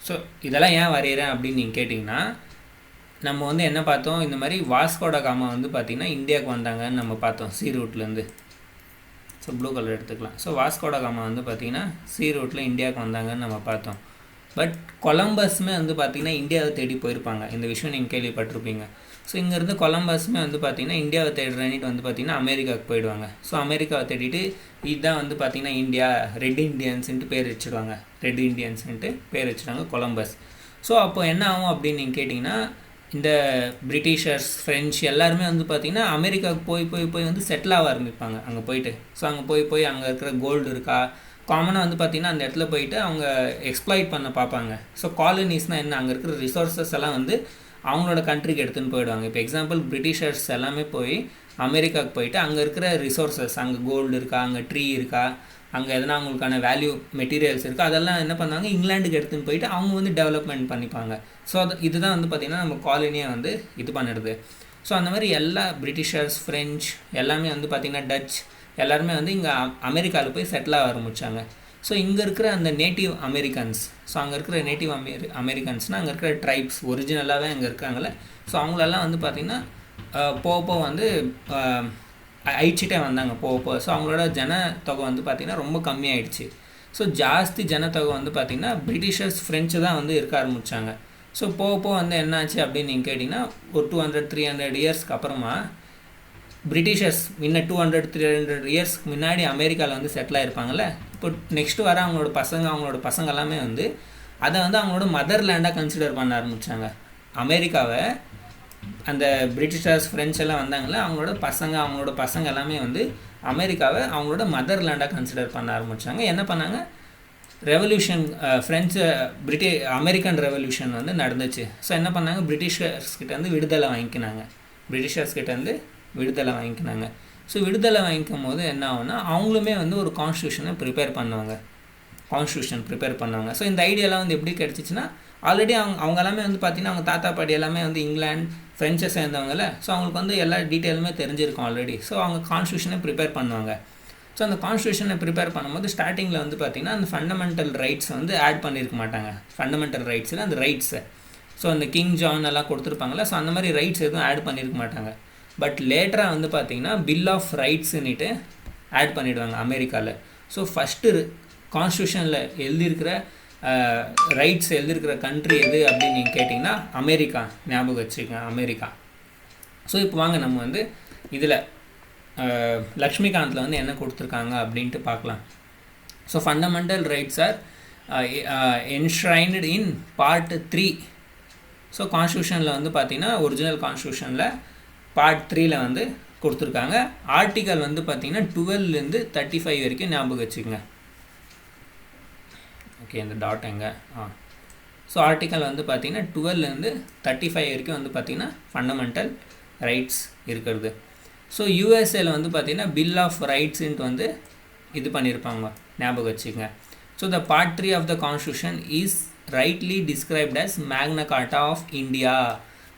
ஸோ இதெல்லாம் ஏன் வரைகிறேன் அப்படின்னு நீங்கள் கேட்டிங்கன்னா, நம்ம வந்து என்ன பார்த்தோம், இந்த மாதிரி வாஸ்கோட காமா வந்து பார்த்திங்கன்னா இந்தியாவுக்கு வந்தாங்கன்னு நம்ம பார்த்தோம் சி ரூட்லேருந்து. ஸோ ப்ளூ கலர் எடுத்துக்கலாம். ஸோ வாஸ்கோட காமா வந்து பார்த்திங்கன்னா சி ரூட்டில் இந்தியாவுக்கு வந்தாங்கன்னு நம்ம பார்த்தோம். பட் கொலம்பஸுமே வந்து பார்த்திங்கன்னா இந்தியாவை தேடி போயிருப்பாங்க. இந்த விஷயம் நீங்கள் கேள்விப்பட்டிருப்பீங்க. ஸோ இங்கேருந்து கொலம்பஸுமே வந்து பார்த்திங்கன்னா இந்தியாவை தேடுறேன்னிட்டு வந்து பார்த்திங்கன்னா அமெரிக்காவுக்கு போயிடுவாங்க. ஸோ அமெரிக்காவை தேடிட்டு இதுதான் வந்து பார்த்திங்கன்னா இந்தியா, ரெட் இண்டியன்ஸுன்ட்டு பேர் வச்சுடுவாங்க. ரெட் இண்டியன்ஸுன்ட்டு பேர் வச்சுட்டாங்க கொலம்பஸ். ஸோ அப்போ என்ன ஆகும் அப்படின்னு நீங்கள் கேட்டிங்கன்னா, இந்த பிரிட்டிஷர்ஸ், ஃப்ரெஞ்சு எல்லாருமே வந்து பார்த்திங்கன்னா அமெரிக்காவுக்கு போய் வந்து செட்டில் ஆக ஆரம்பிப்பாங்க அங்கே போயிட்டு. ஸோ அங்கே போய் அங்கே இருக்கிற கோல்டு இருக்கா, காமனாக வந்து பார்த்திங்கன்னா அந்த இடத்துல போயிட்டு அவங்க எக்ஸ்ப்ளாய்ட் பண்ண பார்ப்பாங்க. ஸோ காலனிஸ்னால் என்ன, அங்கே இருக்கிற ரிசோர்ஸஸ் எல்லாம் வந்து அவங்களோட கண்ட்ரிக்கு எடுத்துன்னு போயிடுவாங்க. இப்போ எக்ஸாம்பிள் பிரிட்டிஷர்ஸ் எல்லாமே போய் அமெரிக்காவுக்கு போயிட்டு அங்கே இருக்கிற ரிசோர்ஸஸ், அங்கே கோல்டு இருக்கா, அங்கே ட்ரீ இருக்கா, அங்கே எதனா அவங்களுக்கான வேல்யூ மெட்டீரியல்ஸ் இருக்குது, அதெல்லாம் என்ன பண்ணாங்க, இங்கிலாண்டுக்கு எடுத்துன்னு போயிட்டு அவங்க வந்து டெவலப்மெண்ட் பண்ணிப்பாங்க. ஸோ இதுதான் வந்து பார்த்திங்கன்னா நம்ம காலனியை வந்து இது பண்ணிடுது. ஸோ அந்த மாதிரி எல்லா பிரிட்டிஷர்ஸ், ஃப்ரெஞ்ச் எல்லாமே வந்து பார்த்திங்கன்னா டச் எல்லாருமே வந்து இங்கே அமெரிக்காவில் போய் செட்டில் ஆக ஆரம்பித்தாங்க. ஸோ இங்கே இருக்கிற அந்த நேட்டிவ் அமெரிக்கன்ஸ், ஸோ அங்கே இருக்கிற நேட்டிவ் அமெரிக்கன்ஸ்னால் அங்கே இருக்கிற ட்ரைப்ஸ் ஒரிஜினலாகவே அங்கே இருக்காங்களே, ஸோ அவங்களெல்லாம் வந்து பார்த்திங்கன்னா போக வந்து அழிச்சிட்டே வந்தாங்க போக. ஸோ அவங்களோட ஜனத்தொகை வந்து பார்த்திங்கன்னா ரொம்ப கம்மியாயிடுச்சு. ஸோ ஜாஸ்தி ஜனத்தொகை வந்து பார்த்திங்கன்னா பிரிட்டிஷர்ஸ், ஃப்ரெஞ்சு தான் வந்து இருக்க ஆரம்பித்தாங்க. ஸோ போக வந்து என்னாச்சு அப்படின்னு நீங்கள் கேட்டிங்கன்னா, ஒரு 200-300 இயர்ஸ்க்கு அப்புறமா பிரிட்டிஷர்ஸ் முன்ன 200-300 இயர்ஸ்க்கு முன்னாடி அமெரிக்காவில் வந்து செட்டில் ஆகிருப்பாங்கள்ல, இப்போ நெக்ஸ்ட்டு வர அவங்களோட பசங்க எல்லாமே வந்து அதை வந்து அவங்களோட மதர் லேண்டாக கன்சிடர் பண்ண ஆரம்பித்தாங்க. அமெரிக்காவை அந்த பிரிட்டிஷர்ஸ், ஃப்ரெண்ட்ஸ் எல்லாம் வந்தாங்களே, அவங்களோட பசங்க எல்லாமே வந்து அமெரிக்காவை அவங்களோட மதர் லேண்டாக கன்சிடர் பண்ண ஆரம்பித்தாங்க. என்ன பண்ணாங்க, ரெவல்யூஷன், அமெரிக்கன் ரெவல்யூஷன் வந்து நடந்துச்சு. ஸோ என்ன பண்ணாங்க, பிரிட்டிஷர்ஸ்கிட்டேருந்து விடுதலை வாங்கிக்கினாங்க. ஸோ விடுதலை வாங்கிக்கும் போது என்ன ஆகும்னா, அவங்களுமே வந்து ஒரு கான்ஸ்டியூஷன் ப்ரிப்பேர் பண்ணுவாங்க. ஸோ இந்த ஐடியாலாம் வந்து எப்படி கிடச்சிச்சின்னா, ஆல்ரெடி அவங்க எல்லாமே வந்து பார்த்திங்கன்னா அவங்க தாத்தா பாட்டி எல்லாமே வந்து இங்கிலாந்து, ஃப்ரெஞ்சை சேர்ந்தவங்கள. ஸோ அவங்களுக்கு வந்து எல்லா டீட்டெயிலுமே தெரிஞ்சிருக்கும் ஆல்ரெடி. ஸோ அவங்க கான்ஸ்டியூஷனை ப்ரிப்பேர் பண்ணுவாங்க. ஸோ அந்த கான்ஸ்டியூஷனை ப்ரிப்பேர் பண்ணும்போது ஸ்டார்டிங்கில் வந்து பார்த்திங்கன்னா அந்த ஃபண்டமெண்டல் ரைட்ஸ் வந்து ஆட் பண்ணியிருக்க மாட்டாங்க. ஃபண்டமெண்டல் ரைட்ஸில் அந்த ரைட்ஸை, ஸோ அந்த கிங் ஜான் எல்லாம் கொடுத்துருப்பாங்களே, ஸோ அந்த மாதிரி ரைட்ஸ் எதுவும் ஆட் பண்ணியிருக்க மாட்டாங்க. பட் லேட்டராக வந்து பார்த்திங்கன்னா பில் ஆஃப் ரைட்ஸுன்னுட்டு ஆட் பண்ணிவிடுவாங்க அமெரிக்காவில். ஸோ ஃபஸ்ட்டு கான்ஸ்டியூஷனில் எழுதியிருக்கிற ரைட்ஸ் எழுதியிருக்கிற கண்ட்ரி எது அப்படின்னு நீங்கள் கேட்டிங்கன்னா அமெரிக்கா. ஞாபகம் வச்சுக்கோங்க, அமெரிக்கா. ஸோ இப்போ வாங்க நம்ம வந்து இதில் லக்ஷ்மிகாந்தில் வந்து என்ன கொடுத்துருக்காங்க அப்படின்ட்டு பார்க்கலாம். So fundamental rights are enshrined in part 3. So கான்ஸ்டியூஷனில் வந்து பார்த்திங்கன்னா ஒரிஜினல் கான்ஸ்டியூஷனில் பார்ட் 3ல் வந்து கொடுத்துருக்காங்க. ஆர்டிக்கல் வந்து பார்த்திங்கன்னா 12லேருந்து 35 வரைக்கும் ஞாபகம் வச்சுக்கோங்க. ஓகே, இந்த டாட் எங்கே ஸோ ஆர்டிக்கல் வந்து பார்த்திங்கன்னா 12லேருந்து 35 வரைக்கும் வந்து பார்த்திங்கன்னா ஃபண்டமெண்டல் ரைட்ஸ் இருக்கிறது. ஸோ யூஎஸ்ஏல வந்து பார்த்திங்கன்னா பில் ஆஃப் ரைட்ஸுன்ட்டு வந்து இது பண்ணியிருப்பாங்க, ஞாபகம் வச்சுக்கோங்க. So the part 3 of the constitution is rightly described as Magna Carta of India.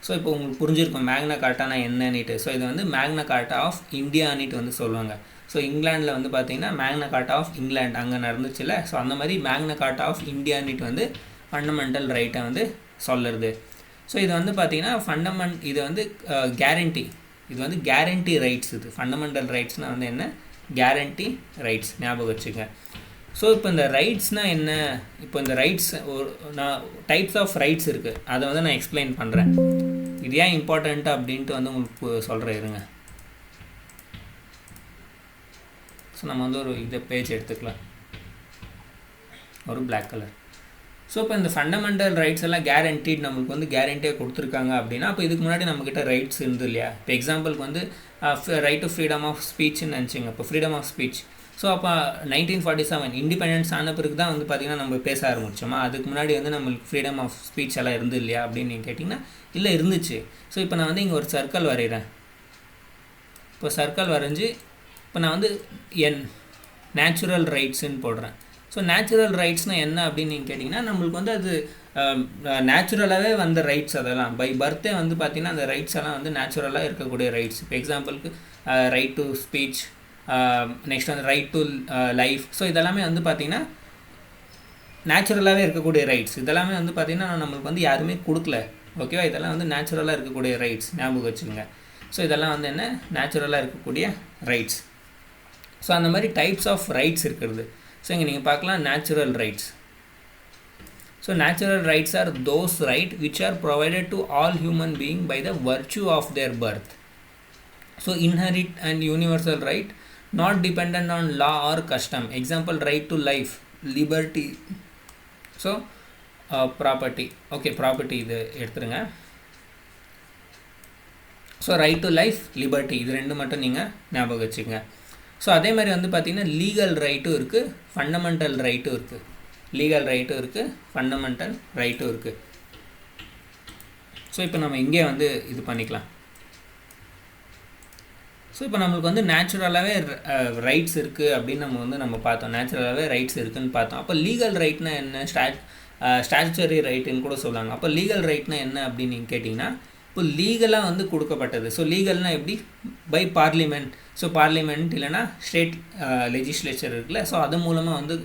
So இப்போ உங்களுக்கு புரிஞ்சிருக்கும் மேக்னா கார்ட்டானா என்னன்னுட்டு. ஸோ இது வந்து மேக்னா கார்ட்டா ஆஃப் இந்தியான்னுட்டு வந்து சொல்லுவாங்க. ஸோ இங்கிலாண்டில் வந்து பார்த்திங்கன்னா மேக்னா கார்ட்டா ஆஃப் இங்கிலாந்து அங்கே நடந்துச்சுல்ல, ஸோ அந்த மாதிரி மேக்னா கார்ட்டா ஆஃப் இந்தியான்னுட்டு வந்து ஃபண்டமெண்டல் ரைட்டை வந்து சொல்லுறது. ஸோ இது வந்து பார்த்திங்கன்னா இது வந்து கேரண்டி, இது வந்து கேரண்டி ரைட்ஸ். இது ஃபண்டமெண்டல் ரைட்ஸ்னால் வந்து என்ன, கேரண்டி ரைட்ஸ், ஞாபகம் வச்சுக்க. ஸோ இப்போ இந்த ரைட்ஸ்னால் என்ன, இப்போ இந்த ரைட்ஸ் நான் டைப்ஸ் ஆஃப் ரைட்ஸ் இருக்குது, அதை வந்து நான் எக்ஸ்பிளைன் பண்ணுறேன். இது ஏன் இம்பார்ட்டண்ட்டு அப்படின்ட்டு வந்து உங்களுக்கு சொல்கிறேன் இருங்க. ஸோ நம்ம வந்து ஒரு இதை பேஜ் எடுத்துக்கலாம். ஒரு black கலர். ஸோ இப்போ இந்த ஃபண்டமெண்டல் ரைட்ஸ் எல்லாம் கேரண்டீட் நம்மளுக்கு வந்து கேரண்டியாக கொடுத்துருக்காங்க அப்படின்னா அப்போ இதுக்கு முன்னாடி நம்மக்கிட்ட ரைட்ஸ் இருந்து இல்லையா? இப்போ எக்ஸாம்பிளுக்கு வந்து ரைட் டு ஃப்ரீடம் ஆஃப் ஸ்பீச்னு நினச்சிங்க. இப்போ ஃப்ரீடம் ஆஃப் ஸ்பீச். ஸோ அப்போ 1947 இண்டிபெண்டன்ஸ் ஆன பிறகு தான் வந்து பார்த்திங்கன்னா நம்ம பேச ஆரம்பிச்சோமா? அதுக்கு முன்னாடி வந்து நம்மளுக்கு ஃப்ரீடம் ஆஃப் ஸ்பீச் எல்லாம் இருந்து இல்லையா அப்படின்னு நீங்கள் கேட்டிங்கன்னா இல்லை இருந்துச்சு. ஸோ இப்போ நான் வந்து இங்கே ஒரு சர்க்கிள் வரைகிறேன். இப்போ சர்க்கிள் வரைஞ்சி இப்போ நான் வந்து நேச்சுரல் ரைட்ஸுன்னு போடுறேன். ஸோ நேச்சுரல் ரைட்ஸ்னால் என்ன அப்படின்னு நீங்கள் கேட்டிங்கன்னா நம்மளுக்கு வந்து அது நேச்சுரலாகவே வந்த ரைட்ஸ். அதெல்லாம் பை பர்த்தே வந்து பார்த்திங்கன்னா அந்த ரைட்ஸ் எல்லாம் வந்து நேச்சுரலாக இருக்கக்கூடிய ரைட்ஸ். இப்போ எக்ஸாம்பிளுக்கு ரைட் டு ஸ்பீச், நெக்ஸ்ட் வந்து ரைட் டு லைஃப். ஸோ இதெல்லாமே வந்து பார்த்திங்கன்னா நேச்சுரலாகவே இருக்கக்கூடிய ரைட்ஸ். இதெல்லாமே வந்து பார்த்திங்கன்னா நம்மளுக்கு வந்து யாருமே கொடுக்கல. ஓகேவா? இதெல்லாம் வந்து நேச்சுரலாக இருக்கக்கூடிய ரைட்ஸ். ஞாபகம் வச்சுக்கோங்க. ஸோ இதெல்லாம் வந்து என்ன? நேச்சுரலாக இருக்கக்கூடிய ரைட்ஸ். ஸோ அந்த மாதிரி டைப்ஸ் ஆஃப் ரைட்ஸ் இருக்கிறது. ஸோ இங்கே நீங்கள் பார்க்கலாம் natural rights. So natural rights are those right which are provided to all human being by the virtue of their birth. So inherit and universal right not dependent on law or custom. Example right to life, liberty. So property. Okay, property இது எடுத்துருங்க. So right to life, liberty, இது ரெண்டு மட்டும் நீங்கள் ஞாபகம் வச்சுக்கோங்க. So அதே மாதிரி வந்து பார்த்திங்கன்னா லீகல் ரைட்டும் இருக்குது, ஃபண்டமெண்டல் ரைட்டும் இருக்குது. லீகல் ரைட்டும் இருக்குது, ஃபண்டமெண்டல் ரைட்டும் இருக்குது. ஸோ இப்போ நம்ம இங்கே வந்து இது பண்ணிக்கலாம். ஸோ இப்போ நம்மளுக்கு வந்து நேச்சுரலாகவே ரைட்ஸ் இருக்குது அப்படின்னு நம்ம பார்த்தோம். நேச்சுரலாகவே ரைட்ஸ் இருக்குதுன்னு பார்த்தோம். அப்போ லீகல் ரைட்னா என்ன? ஸ்டாச்சுட்டரி ரைட்டுன்னு கூட சொல்லுவாங்க. அப்போ லீகல் ரைட்னா என்ன அப்படின்னு நீங்கள் கேட்டிங்கன்னா இப்போ லீகலாக வந்து கொடுக்கப்பட்டது. ஸோ லீகல்னால் எப்படி? By parliament. ஸோ பார்லிமெண்ட் இல்லைனா ஸ்டேட் லெஜிஸ்லேச்சர் இருக்குல்ல, ஸோ அது மூலமாக வந்து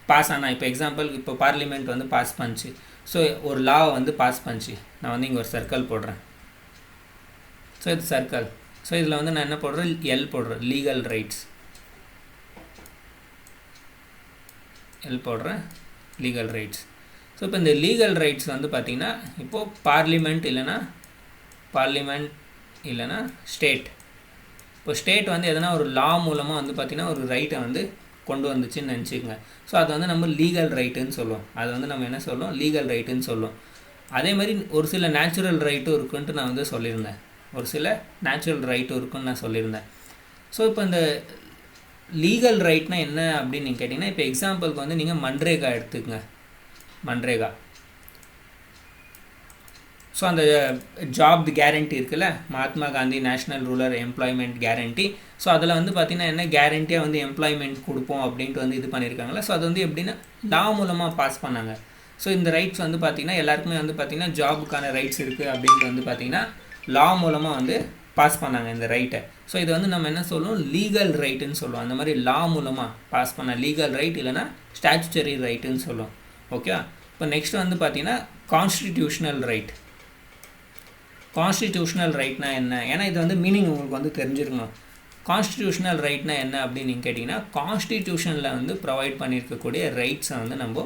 பாஸ் ஆனால். இப்போ எக்ஸாம்பிள் இப்போ பார்லிமெண்ட் வந்து பாஸ் பண்ணிச்சு. ஸோ ஒரு லாவை வந்து பாஸ் பண்ணிச்சு. நான் வந்து இங்கே ஒரு சர்க்கிள் போடுறேன். ஸோ இது சர்க்கிள். ஸோ இதில் வந்து நான் என்ன போடுறேன்? எல் போடுறேன். Legal rights. எல் போடுறேன். Legal rights. ஸோ இப்போ இந்த லீகல் ரைட்ஸ் வந்து பார்த்திங்கன்னா இப்போது பார்லிமெண்ட் இல்லைனா ஸ்டேட். இப்போ ஸ்டேட் வந்து எதனா ஒரு லா மூலமாக வந்து பார்த்திங்கன்னா ஒரு ரைட்டை வந்து கொண்டு வந்துச்சுன்னு நினச்சிக்கோங்க. ஸோ அது வந்து நம்ம லீகல் ரைட்டுன்னு சொல்லுவோம். அது வந்து நம்ம என்ன சொல்லுவோம்? லீகல் ரைட்டுன்னு சொல்லுவோம். அதே மாதிரி ஒரு சில நேச்சுரல் ரைட்டும் இருக்குன்ட்டு நான் வந்து சொல்லியிருந்தேன். ஒரு சில நேச்சுரல் ரைட்டும் இருக்குன்னு நான் சொல்லியிருந்தேன். ஸோ இப்போ இந்த லீகல் ரைட்னா என்ன அப்படின்னு நீங்கள் கேட்டிங்கன்னா இப்போ எக்ஸாம்பிளுக்கு வந்து நீங்கள் மன்ரேகா எடுத்துக்கங்க. மன்ரேகா. ஸோ அந்த ஜாப் கேரண்டி இருக்குல்ல, Mahatma Gandhi national rural employment guarantee. So அதில் வந்து பார்த்திங்கன்னா என்ன கேரண்டியாக வந்து எம்ப்ளாய்மெண்ட் கொடுப்போம் அப்படின்ட்டு வந்து இது பண்ணியிருக்காங்களா. ஸோ அது வந்து எப்படின்னா லா மூலமாக பாஸ் பண்ணாங்க. ஸோ இந்த ரைட்ஸ் வந்து பார்த்திங்கன்னா எல்லாருக்குமே வந்து பார்த்திங்கன்னா ஜாபுக்கான ரைட்ஸ் இருக்குது அப்படின்ட்டு வந்து பார்த்திங்கன்னா லா மூலமாக வந்து பாஸ் பண்ணாங்க இந்த ரைட்டை. ஸோ இது வந்து நம்ம என்ன சொல்லுவோம்? லீகல் ரைட்டுன்னு சொல்லுவோம். அந்த மாதிரி லா மூலமாக பாஸ் பண்ண லீகல் ரைட் இல்லைனா ஸ்டாச்சுட்டரி ரைட்டுன்னு சொல்லுவோம். ஓகே. இப்போ நெக்ஸ்ட் வந்து பார்த்திங்கன்னா கான்ஸ்டிடியூஷனல் ரைட். கான்ஸ்டிடியூஷனல் ரைட்னா என்ன? ஏன்னா இது வந்து மீனிங் உங்களுக்கு வந்து தெரிஞ்சிருக்கணும். கான்ஸ்டிடியூஷனல் ரைட்னா என்ன அப்படின்னு நீங்கள் கேட்டிங்கன்னா கான்ஸ்டிடியூஷனில் வந்து ப்ரொவைட் பண்ணியிருக்கக்கூடிய ரைட்ஸை வந்து நம்ம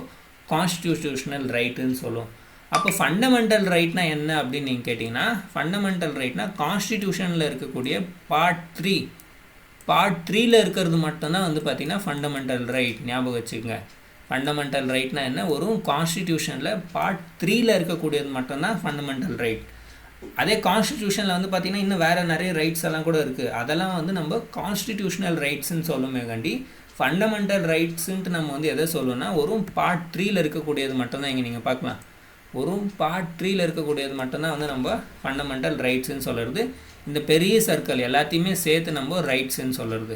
கான்ஸ்டிடியூஷனல் ரைட்டுன்னு சொல்லுவோம். அப்போ ஃபண்டமெண்டல் ரைட்னா என்ன அப்படின்னு நீங்கள் கேட்டிங்கன்னா ஃபண்டமெண்டல் ரைட்னா கான்ஸ்டிடியூஷனில் இருக்கக்கூடிய பார்ட் 3ல் இருக்கிறது மட்டும்தான் வந்து பார்த்திங்கன்னா ஃபண்டமெண்டல் ரைட். ஞாபகம் வச்சுக்கோங்க. ஃபண்டமெண்டல் ரைட்னா என்ன? ஒரு கான்ஸ்டிடியூஷனில் பார்ட் 3ல் இருக்கக்கூடியது மட்டும்தான் ஃபண்டமெண்டல் ரைட். அதே கான்ஸ்டிடியூஷனில் வந்து பார்த்திங்கன்னா இன்னும் வேறு நிறைய ரைட்ஸ் எல்லாம் கூட இருக்குது. அதெல்லாம் வந்து நம்ம கான்ஸ்டிடியூஷனல் ரைட்ஸ்ன்னு சொல்லுமே கண்டி ஃபண்டமெண்டல் ரைட்ஸுன்ட்டு நம்ம வந்து எதை சொல்லுவோம்னா ஒரு பார்ட் 3ல் இருக்கக்கூடியது மட்டும்தான். இங்கே நீங்கள் பார்க்கலாம், ஒரு பார்ட் 3ல் இருக்கக்கூடியது மட்டும்தான் வந்து நம்ம ஃபண்டமெண்டல் ரைட்ஸுன்னு சொல்கிறது. இந்த பெரிய சர்க்கிள் எல்லாத்தையுமே சேர்த்து நம்ம ரைட்ஸுன்னு சொல்கிறது.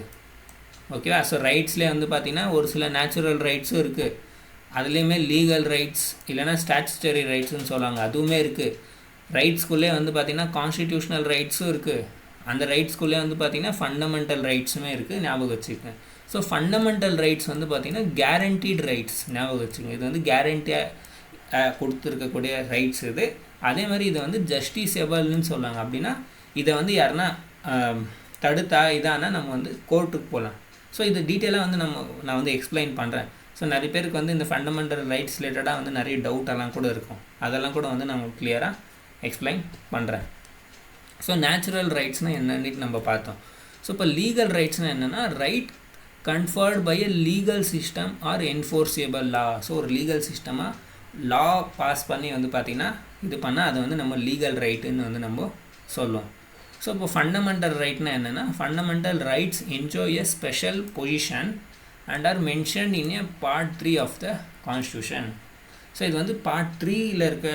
ஓகேவா? ஸோ ரைட்ஸ்லேயே வந்து பார்த்திங்கன்னா ஒரு சில நேச்சுரல் ரைட்ஸும் இருக்குது. அதுலேயுமே லீகல் ரைட்ஸ் இல்லைனா ஸ்டாச்சுட்டரி ரைட்ஸ்னு சொல்லுவாங்க, அதுவுமே இருக்குது. ரைட்ஸ்குள்ளே வந்து பார்த்திங்கன்னா கான்ஸ்டிடியூஷனல் ரைட்ஸும் இருக்குது. அந்த ரைட்ஸ்குள்ளே வந்து பார்த்திங்கன்னா ஃபண்டமெண்டல் ரைட்ஸுமே இருக்குது. ஞாபகம் வச்சுக்கோங்க. ஸோ ஃபண்டமெண்டல் ரைட்ஸ் வந்து பார்த்திங்கன்னா கேரண்டீட் ரைட்ஸ். ஞாபகம் வச்சுக்கோங்க. இது வந்து கேரண்டியாக கொடுத்துருக்கக்கூடிய ரைட்ஸ் இது. அதே மாதிரி இதை வந்து ஜஸ்டிஸபிள்னு சொல்லுவாங்க. அப்படின்னா இதை வந்து யாருன்னா தடுத்தா இதானா நம்ம வந்து கோர்ட்டுக்கு போகலாம். ஸோ இது டீட்டெயிலாக வந்து நான் வந்து எக்ஸ்பிளைன் பண்ணுறேன். ஸோ நிறைய பேருக்கு வந்து இந்த ஃபண்டமெண்டல் ரைட்ஸ் ரிலேட்டடாக வந்து நிறைய டவுட்டெல்லாம் கூட இருக்கும். அதெல்லாம் கூட வந்து நம்ம கிளியராக எக்ஸ்பிளைன் பண்ணுறேன். ஸோ நேச்சுரல் ரைட்ஸ்னால் என்னன்னு நம்ம பார்த்தோம். ஸோ இப்போ லீகல் ரைட்ஸ்னால் என்னென்னா conferred by a legal system or enforceable law. So ஒரு லீகல் சிஸ்டமாக லா பாஸ் பண்ணி வந்து பார்த்திங்கன்னா இது பண்ணால் அதை வந்து நம்ம லீகல் ரைட்டுன்னு வந்து நம்ம சொல்லுவோம். ஸோ இப்போ ஃபண்டமெண்டல் ரைட்னா என்னென்னா, fundamental rights enjoy a special position and are mentioned in a part 3 of the constitution. So இது வந்து பார்ட் 3ல் இருக்க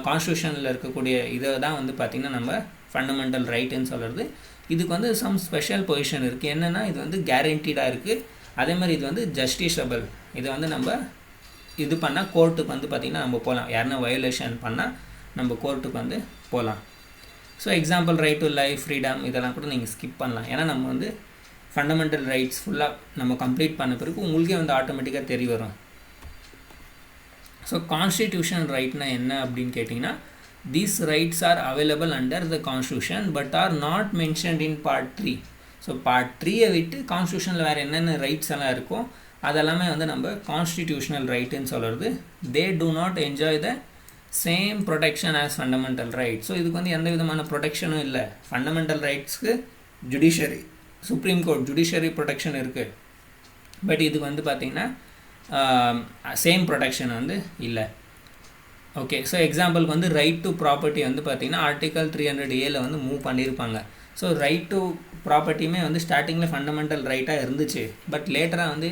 கான்ஸ்டியூஷனில் இருக்கக்கூடிய இதை தான் வந்து பார்த்திங்கன்னா நம்ம ஃபண்டமெண்டல் ரைட்டுன்னு சொல்கிறது. இதுக்கு வந்து சம் ஸ்பெஷல் பொசிஷன் இருக்குது. என்னென்னா இது வந்து கேரண்டீடாக இருக்குது. அதே மாதிரி இது வந்து ஜஸ்டிஷபிள். இதை வந்து நம்ம இது பண்ணால் கோர்ட்டுக்கு வந்து பார்த்திங்கன்னா நம்ம போகலாம். யாருன்னா வயோலேஷன் பண்ணால் நம்ம கோர்ட்டுக்கு வந்து போகலாம். So example right to life, freedom இதெல்லாம் கூட நீங்கள் ஸ்கிப் பண்ணலாம். ஏன்னா நம்ம வந்து ஃபண்டமெண்டல் ரைட்ஸ் ஃபுல்லாக நம்ம கம்ப்ளீட் பண்ண பிறகு உங்களுக்கே வந்து ஆட்டோமேட்டிக்காக தெரிய வரும். ஸோ கான்ஸ்டிடியூஷன் ரைட்னா என்ன அப்படின்னு கேட்டிங்கன்னா, these rights are available under the constitution but are not mentioned in part 3. So part 3 விட்டு கான்ஸ்டியூஷனில் வேறு என்னென்ன ரைட்ஸ் எல்லாம் இருக்கோ அதெல்லாமே வந்து நம்ம கான்ஸ்டிடியூஷனல் ரைட்டுன்னு சொல்கிறது. they do not enjoy the same protection as fundamental rights. So இதுக்கு வந்து எந்த விதமான ப்ரொடெக்ஷனும் இல்லை. ஃபண்டமெண்டல் ரைட்ஸ்க்கு judiciary, supreme court judiciary protection இருக்குது. பட் இதுக்கு வந்து பார்த்திங்கன்னா சேம் ப்ரொடெக்ஷன் வந்து இல்லை. ஓகே, ஸோ எக்ஸாம்பிளுக்கு வந்து ரைட் டு ப்ராப்பர்ட்டி வந்து பார்த்திங்கன்னா ஆர்டிக்கல் 300A வந்து மூவ் பண்ணியிருப்பாங்க. ஸோ ரைட் டு ப்ராப்பர்ட்டியுமே வந்து ஸ்டார்டிங்கில் ஃபண்டமெண்டல் ரைட்டாக இருந்துச்சு. பட் லேட்டராக வந்து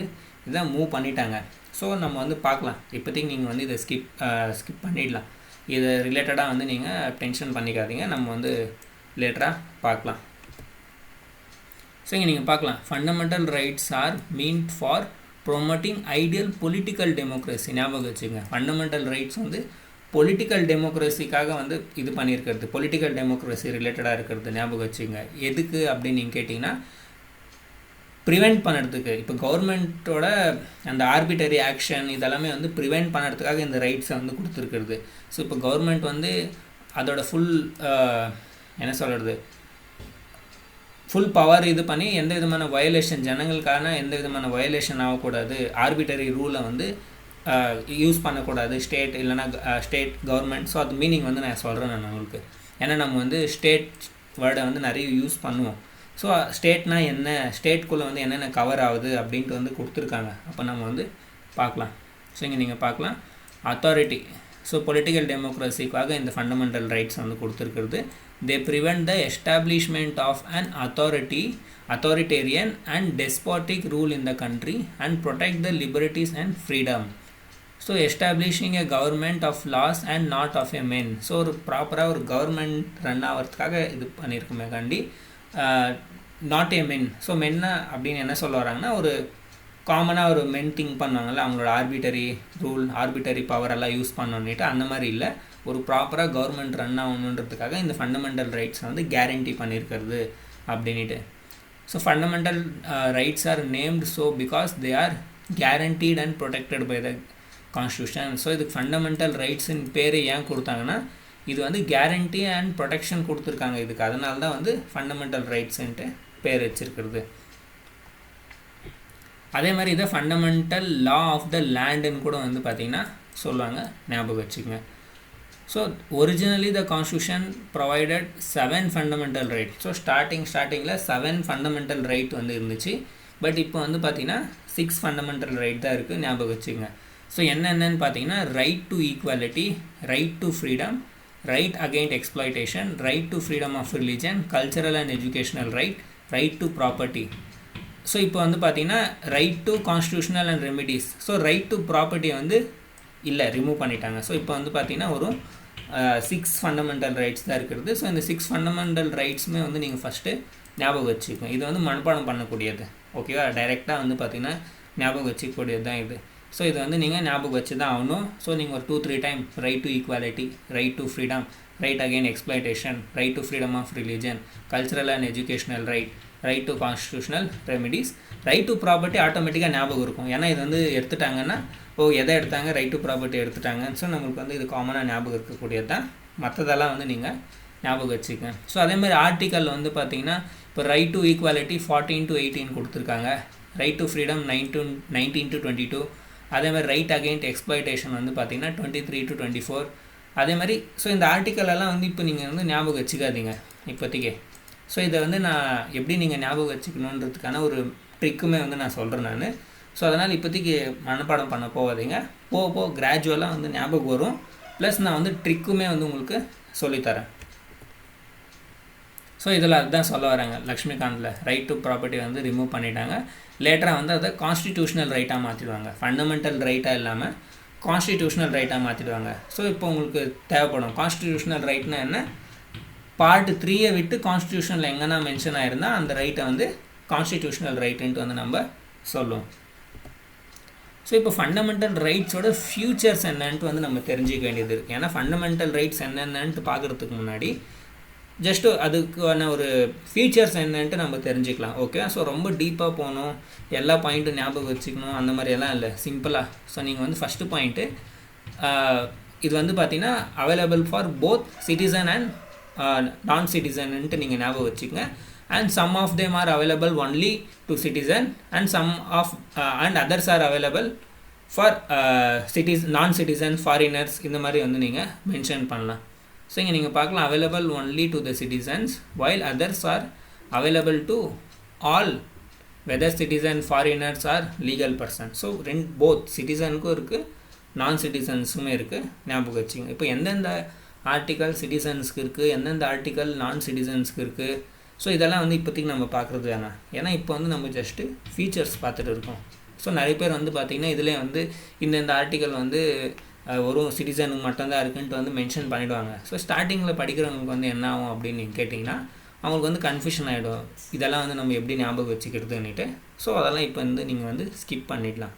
இதை மூவ் பண்ணிட்டாங்க. ஸோ நம்ம வந்து பார்க்கலாம். இப்போதைக்கு நீங்கள் வந்து இதை ஸ்கிப் பண்ணிடலாம். இதை ரிலேட்டடாக வந்து நீங்கள் டென்ஷன் பண்ணிக்காதீங்க. நம்ம வந்து லேட்டராக பார்க்கலாம். ஸோ இங்கே நீங்கள் பார்க்கலாம், fundamental rights are meant for promoting ideal political democracy. ஞாபகம் வச்சுங்க, ஃபண்டமெண்டல் ரைட்ஸ் வந்து பொலிட்டிக்கல் டெமோக்ரஸிக்காக வந்து இது பண்ணியிருக்கிறது, பொலிட்டிக்கல் டெமோக்ரஸி ரிலேட்டடாக இருக்கிறது. ஞாபகம் வச்சுங்க. எதுக்கு அப்படின்னு நீங்கள் கேட்டிங்கன்னா, ப்ரிவெண்ட் பண்ணுறதுக்கு. இப்போ கவர்மெண்ட்டோட அந்த ஆர்பிட்டரி ஆக்ஷன் இதெல்லாமே வந்து ப்ரிவெண்ட் பண்ணுறதுக்காக இந்த ரைட்ஸை வந்து கொடுத்துருக்குறது. ஸோ இப்போ கவர்மெண்ட் வந்து அதோட என்ன சொல்கிறது, ஃபுல் பவர் இது பண்ணி எந்த விதமான வயலேஷன், ஜனங்களுக்கான எந்த விதமான வயலேஷன் ஆகக்கூடாது, ஆர்பிட்டரி ரூலை வந்து யூஸ் பண்ணக்கூடாது ஸ்டேட் இல்லைனா ஸ்டேட் கவர்மெண்ட். ஸோ அது மீனிங் வந்து நான் சொல்கிறேன் நான் உங்களுக்கு. ஏன்னா நம்ம வந்து ஸ்டேட் வேர்டை வந்து நிறைய யூஸ் பண்ணுவோம். ஸோ ஸ்டேட்னா என்ன, ஸ்டேட்குள்ளே வந்து என்னென்ன கவர் ஆகுது அப்படின்ட்டு வந்து கொடுத்துருக்காங்க. அப்போ நம்ம வந்து பார்க்கலாம். ஸோ இங்கே நீங்கள் பார்க்கலாம் அத்தாரிட்டி. ஸோ பொலிட்டிக்கல் டெமோக்ரஸிக்காக இந்த ஃபண்டமெண்டல் ரைட்ஸ் வந்து கொடுத்துருக்கிறது. they prevent the establishment of an authoritarian and despotic rule in the country and protect the liberties and freedom. So establishing a government of laws and not of a men. So ஒரு ப்ராப்பராக ஒரு government run ஆகிறதுக்காக இது பண்ணியிருக்குமே காண்டி not a men. So மென்னா அப்படின்னு என்ன சொல்ல வராங்கன்னா, ஒரு காமனாக ஒரு மென் திங்க் பண்ணுவாங்கள்ல, அவங்களோட ஆர்பிட்டரி ரூல், ஆர்பிட்டரி பவர் எல்லாம் யூஸ் பண்ணணுன்னுட்டு அந்த மாதிரி இல்லை. ஒரு ப்ராப்பராக கவர்மெண்ட் ரன் ஆகணுன்றதுக்காக இந்த ஃபண்டமெண்டல் ரைட்ஸ் வந்து கேரண்டி பண்ணியிருக்கிறது அப்படின்ட்டு. So fundamental rights are named so because they are guaranteed and protected by the constitution. So இதுக்கு ஃபண்டமெண்டல் ரைட்ஸுன்னு பேர் ஏன் கொடுத்தாங்கன்னா, இது வந்து கேரண்டி அண்ட் ப்ரொடெக்ஷன் கொடுத்துருக்காங்க இதுக்கு. அதனால தான் வந்து ஃபண்டமெண்டல் ரைட்ஸுன்ட்டு பேர் வச்சுருக்கிறது. அதே மாதிரி இதை ஃபண்டமெண்டல் லா ஆஃப் த லேண்டுன்னு கூட வந்து பார்த்திங்கன்னா சொல்லுவாங்க. ஞாபகம் வச்சுக்கோங்க. So originally the constitution provided 7 fundamental right. So ஸ்டார்டிங்கில் 7 ஃபண்டமெண்டல் ரைட் வந்து இருந்துச்சு. பட் இப்போ வந்து பார்த்திங்கன்னா 6 ஃபண்டமெண்டல் ரைட் தான் இருக்குது. ஞாபகம் வச்சுக்கோங்க. ஸோ என்னென்னு பார்த்தீங்கன்னா, right to equality, right to freedom, right against exploitation, right to freedom of religion, cultural and educational right, right to property. So இப்போ வந்து பார்த்திங்கன்னா right to constitutional and remedies. So right to ப்ராப்பர்ட்டியை வந்து இல்லை, remove பண்ணிட்டாங்க. So இப்போ வந்து பார்த்திங்கன்னா ஒரு 6 ஃபண்டமெண்டல் ரைட்ஸ் தான் இருக்கிறது. ஸோ இந்த 6 ஃபண்டமெண்டல் ரைட்ஸுமே வந்து நீங்கள் ஃபஸ்ட்டு ஞாபகம் வச்சுக்கோங்க. இது வந்து மனப்பாடம் பண்ணக்கூடியது. ஓகேவா? டைரெக்டாக வந்து பார்த்திங்கன்னா ஞாபகம் வச்சுக்கூடியது தான் இது. ஸோ இது வந்து நீங்கள் ஞாபகம் வச்சு தான் ஆகணும். ஸோ நீங்கள் ஒரு 2-3 time right to equality, right to freedom, right again exploitation, right to freedom of religion, cultural and educational right, right to constitutional remedies, right to property ஆட்டோமேட்டிக்காக ஞாபகம் இருக்கும். ஏன்னா இது வந்து எடுத்துட்டாங்கன்னா, எதை எடுத்தாங்க, ரைட் டு ப்ராப்பர்ட்டி எடுத்துட்டாங்கன்னு. ஸோ நம்மளுக்கு வந்து இது காமனாக ஞாபகம் இருக்கக்கூடியது தான். மற்றதெல்லாம் வந்து நீங்கள் ஞாபகம் வச்சுக்கோங்க. ஸோ அதேமாதிரி ஆர்டிக்கல் வந்து பார்த்திங்கன்னா, இப்போ ரைட் டு ஈக்குவாலிட்டி 14 to 18 கொடுத்துருக்காங்க. Right to freedom 19 to 22. அதேமாதிரி ரைட் அகெயின்ஸ்ட் எக்ஸ்ப்ளாய்டேஷன் வந்து பார்த்திங்கன்னா 23 to 24. அதே மாதிரி ஸோ இந்த ஆர்டிக்கலெல்லாம் வந்து இப்போ நீங்கள் வந்து ஞாபகம் வச்சுக்காதீங்க இப்போதைக்கு. ஸோ இதை வந்து நான் எப்படி நீங்கள் ஞாபகம் வச்சுக்கணுன்றதுக்கான ஒரு ட்ரிக்குமே வந்து நான் சொல்கிறேன் நான். ஸோ அதனால் இப்போதைக்கு மனப்பாடம் பண்ண போகாதீங்க, போக கிராஜுவலாக வந்து ஞாபகம் வரும். ப்ளஸ் நான் வந்து ட்ரிக்குமே வந்து உங்களுக்கு சொல்லித்தரேன். ஸோ இதில் அதுதான் சொல்ல வராங்க, லக்ஷ்மிகாந்தில் ரைட் டு ப்ராப்பர்ட்டி வந்து ரிமூவ் பண்ணிட்டாங்க. லேட்டராக வந்து அதை கான்ஸ்டிடியூஷனல் ரைட்டாக மாற்றிடுவாங்க, ஃபண்டமெண்டல் ரைட்டாக இல்லாமல் கான்ஸ்டிடியூஷனல் ரைட்டாக மாற்றிடுவாங்க. ஸோ இப்போ உங்களுக்கு தேவைப்படும் கான்ஸ்டிடியூஷனல் ரைட்னா என்ன, பார்ட் 3 விட்டு கான்ஸ்டிடியூஷனில் எங்கன்னா மென்ஷன் ஆகிருந்தால் அந்த ரைட்டை வந்து கான்ஸ்டிடியூஷனல் ரைட்டுன்ட்டு வந்து நம்ம சொல்லுவோம். ஸோ இப்போ ஃபண்டமெண்டல் ரைட்ஸோட ஃபியூச்சர்ஸ் என்னன்ட்டு வந்து நம்ம தெரிஞ்சிக்க வேண்டியது இருக்குது. ஏன்னா ஃபண்டமெண்டல் ரைட்ஸ் என்னென்னன்ட்டு பார்க்குறதுக்கு முன்னாடி ஜஸ்ட்டு அதுக்கான ஒரு ஃபீச்சர்ஸ் என்னன்ட்டு நம்ம தெரிஞ்சுக்கலாம். ஓகே, ஸோ ரொம்ப டீப்பாக போகணும், எல்லா பாயிண்ட்டும் ஞாபகம் வச்சுக்கணும் அந்த மாதிரியெல்லாம் இல்லை, சிம்பிளாக. ஸோ நீங்கள் வந்து ஃபஸ்ட்டு பாயிண்ட்டு இது வந்து பார்த்தீங்கன்னா available for both citizen and non சிட்டிசன்ட்டு நீங்கள் ஞாபகம் வச்சுக்கோங்க. And some of them are available only to citizen and some of and others are available for non citizen foreigners, இந்த மாதிரி வந்து நீங்கள் மென்ஷன் பண்ணலாம். ஸோ இங்கே நீங்கள் பார்க்கலாம் available only to the citizens while others are available to all whether citizen foreigners or legal person. So both சிட்டிசனுக்கும் இருக்குது நான் சிட்டிசன்ஸுமே இருக்குது, ஞாபகம் வச்சுங்க. இப்போ எந்தெந்த ஆர்டிக்கல் சிட்டிசன்ஸ்க்கு இருக்குது, எந்தெந்த ஆர்டிக்கல் நான் சிட்டிசன்ஸ்க்கு இருக்குது, ஸோ இதெல்லாம் வந்து இப்போதைக்கு நம்ம பார்க்குறது வேணாம். ஏன்னா இப்போ வந்து நம்ம ஜஸ்ட்டு ஃபீச்சர்ஸ் பார்த்துட்டு இருக்கோம். ஸோ நிறைய பேர் வந்து பார்த்திங்கன்னா இதிலே வந்து இந்த ஆர்டிக்கல் வந்து ஒரு சிட்டிசனுக்கு மட்டும்தான் இருக்குன்ட்டு வந்து மென்ஷன் பண்ணிவிடுவாங்க. ஸோ ஸ்டார்டிங்கில் படிக்கிறவங்களுக்கு வந்து என்ன ஆகும் அப்படின்னு நீங்கள் கேட்டிங்கன்னா அவங்களுக்கு வந்து கன்ஃபியூஷன் ஆகிடும், இதெல்லாம் வந்து நம்ம எப்படி ஞாபகம் வச்சுக்கிறதுன்னுட்டு. ஸோ அதெல்லாம் இப்போ வந்து நீங்கள் வந்து ஸ்கிப் பண்ணிடலாம்.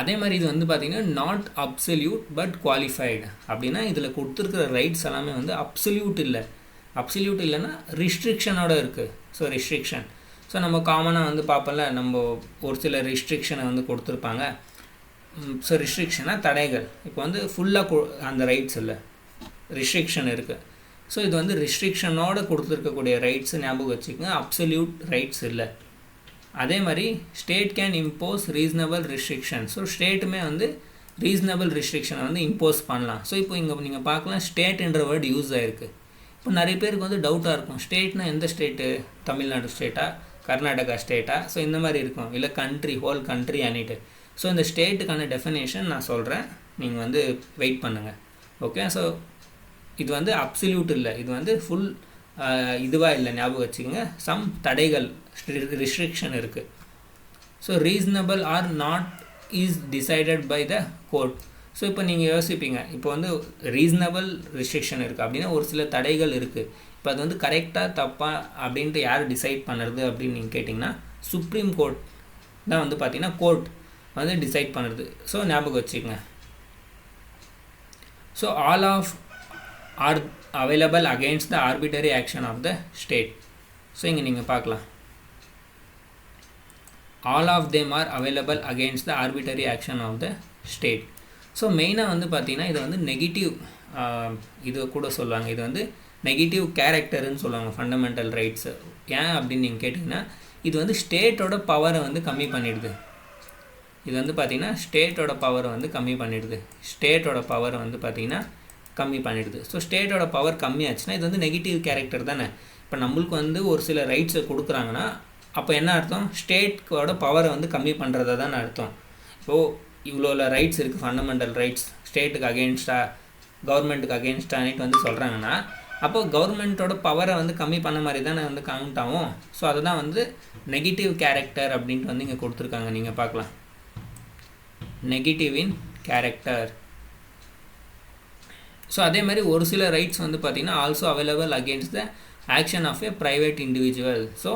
அதே மாதிரி இது வந்து பார்த்திங்கன்னா நாட் அப்சல்யூட் பட் குவாலிஃபைடு அப்படின்னா இதில் கொடுத்துருக்கிற ரைட்ஸ் எல்லாமே வந்து அப்சல்யூட் இல்லை. அப்சல்யூட் இல்லைன்னா ரிஸ்ட்ரிக்ஷனோடு இருக்குது. ஸோ ரிஸ்ட்ரிக்ஷன், ஸோ நம்ம காமனாக வந்து பார்ப்போம்ல, நம்ம ஒரு சில ரிஸ்ட்ரிக்ஷனை வந்து கொடுத்துருப்பாங்க. ஸோ ரிஸ்ட்ரிக்ஷனாக தடைகள், இப்போ வந்து ஃபுல்லாக அந்த ரைட்ஸ் இல்லை, ரிஸ்ட்ரிக்ஷன் இருக்குது. ஸோ இது வந்து ரிஸ்ட்ரிக்ஷனோடு கொடுத்துருக்கக்கூடிய ரைட்ஸு ஞாபகம் வச்சுக்கோங்க, அப்சல்யூட் ரைட்ஸ் இல்லை. அதே மாதிரி state can impose reasonable restriction. So ஸ்டேட்டுமே வந்து ரீசனபிள் ரிஸ்ட்ரிக்ஷனை வந்து இம்போஸ் பண்ணலாம். ஸோ இப்போ இங்கே நீங்கள் பார்க்கலாம் ஸ்டேட்டுன்ற வேர்டு யூஸ் ஆகிருக்கு. இப்போ நிறைய பேருக்கு வந்து டவுட்டாக இருக்கும், ஸ்டேட்னா எந்த ஸ்டேட்டு, தமிழ்நாடு ஸ்டேட்டா, கர்நாடகா ஸ்டேட்டா, ஸோ இந்த மாதிரி இருக்கும், இல்லை கண்ட்ரி, ஹோல் கண்ட்ரி அன்னிட்டு. ஸோ இந்த ஸ்டேட்டுக்கான டெஃபினேஷன் நான் சொல்கிறேன், நீங்கள் வந்து வெயிட் பண்ணுங்கள். ஓகே, ஸோ இது வந்து அப்சல்யூட் இல்லை, இது வந்து ஃபுல் இதுவாக இல்லை, ஞாபகம் வச்சுக்கோங்க. சம் தடைகள், ரிஸ்ட்ரிக்ஷன் இருக்குது. So reasonable or not is decided by the court. So இப்போ நீங்கள் யோசிப்பீங்க, இப்போ வந்து ரீசனபிள் ரிஸ்ட்ரிக்ஷன் இருக்குது அப்படின்னா ஒரு சில தடைகள் இருக்குது, இப்போ அது வந்து கரெக்டாக தப்பாக அப்படின்ட்டு யார் டிசைட் பண்ணுறது அப்படின்னு நீங்கள் கேட்டிங்கன்னா சுப்ரீம் கோர்ட் தான் வந்து பார்த்திங்கன்னா கோர்ட் வந்து டிசைட் பண்ணுறது. ஸோ ஞாபகம் வச்சுக்கோங்க. So all of are available against the arbitrary action of the state. So இங்கே நீங்கள் பார்க்கலாம் all of them are available against the arbitrary action of the state. So மெயினாக வந்து பார்த்திங்கன்னா இது வந்து நெகட்டிவ் இது கூட சொல்லுவாங்க, இது வந்து நெகட்டிவ் கேரக்டர்னு சொல்லுவாங்க ஃபண்டமெண்டல் ரைட்ஸு. ஏன் அப்படின்னு நீங்கள் கேட்டிங்கன்னா இது வந்து ஸ்டேட்டோட பவரை வந்து கம்மி பண்ணிடுது. இது வந்து பார்த்திங்கன்னா ஸ்டேட்டோட பவரை வந்து கம்மி பண்ணிடுது, ஸ்டேட்டோட பவரை வந்து பார்த்திங்கன்னா கம்மி பண்ணிடுது. ஸோ ஸ்டேட்டோட பவர் கம்மியாச்சுன்னா இது வந்து நெகட்டிவ் கேரக்டர் தானே. இப்போ நம்மளுக்கு வந்து ஒரு சில ரைட்ஸை கொடுக்குறாங்கன்னா அப்போ என்ன அர்த்தம், ஸ்டேட்டோட பவரை வந்து கம்மி பண்ணுறதா தான் அர்த்தம். இப்போது இவ்வளோ ரைட்ஸ் இருக்குது, ஃபண்டமெண்டல் ரைட்ஸ் ஸ்டேட்டுக்கு அகெயின்ஸ்டாக கவர்மெண்ட்டுக்கு அகெயின்ஸ்டானிட்டு வந்து சொல்கிறாங்கன்னா அப்போ கவர்மெண்ட்டோட பவரை வந்து கம்மி பண்ண மாதிரி தானே வந்து கவுண்ட் ஆகும். ஸோ அதை தான் வந்து நெகட்டிவ் கேரக்டர் அப்படின்ட்டு வந்து இங்கே கொடுத்துருக்காங்க, நீங்கள் பார்க்கலாம் நெகட்டிவ் இன் கேரக்டர். ஸோ அதே மாதிரி ஒரு சில ரைட்ஸ் வந்து பார்த்திங்கன்னா also available against the action of a private individual. So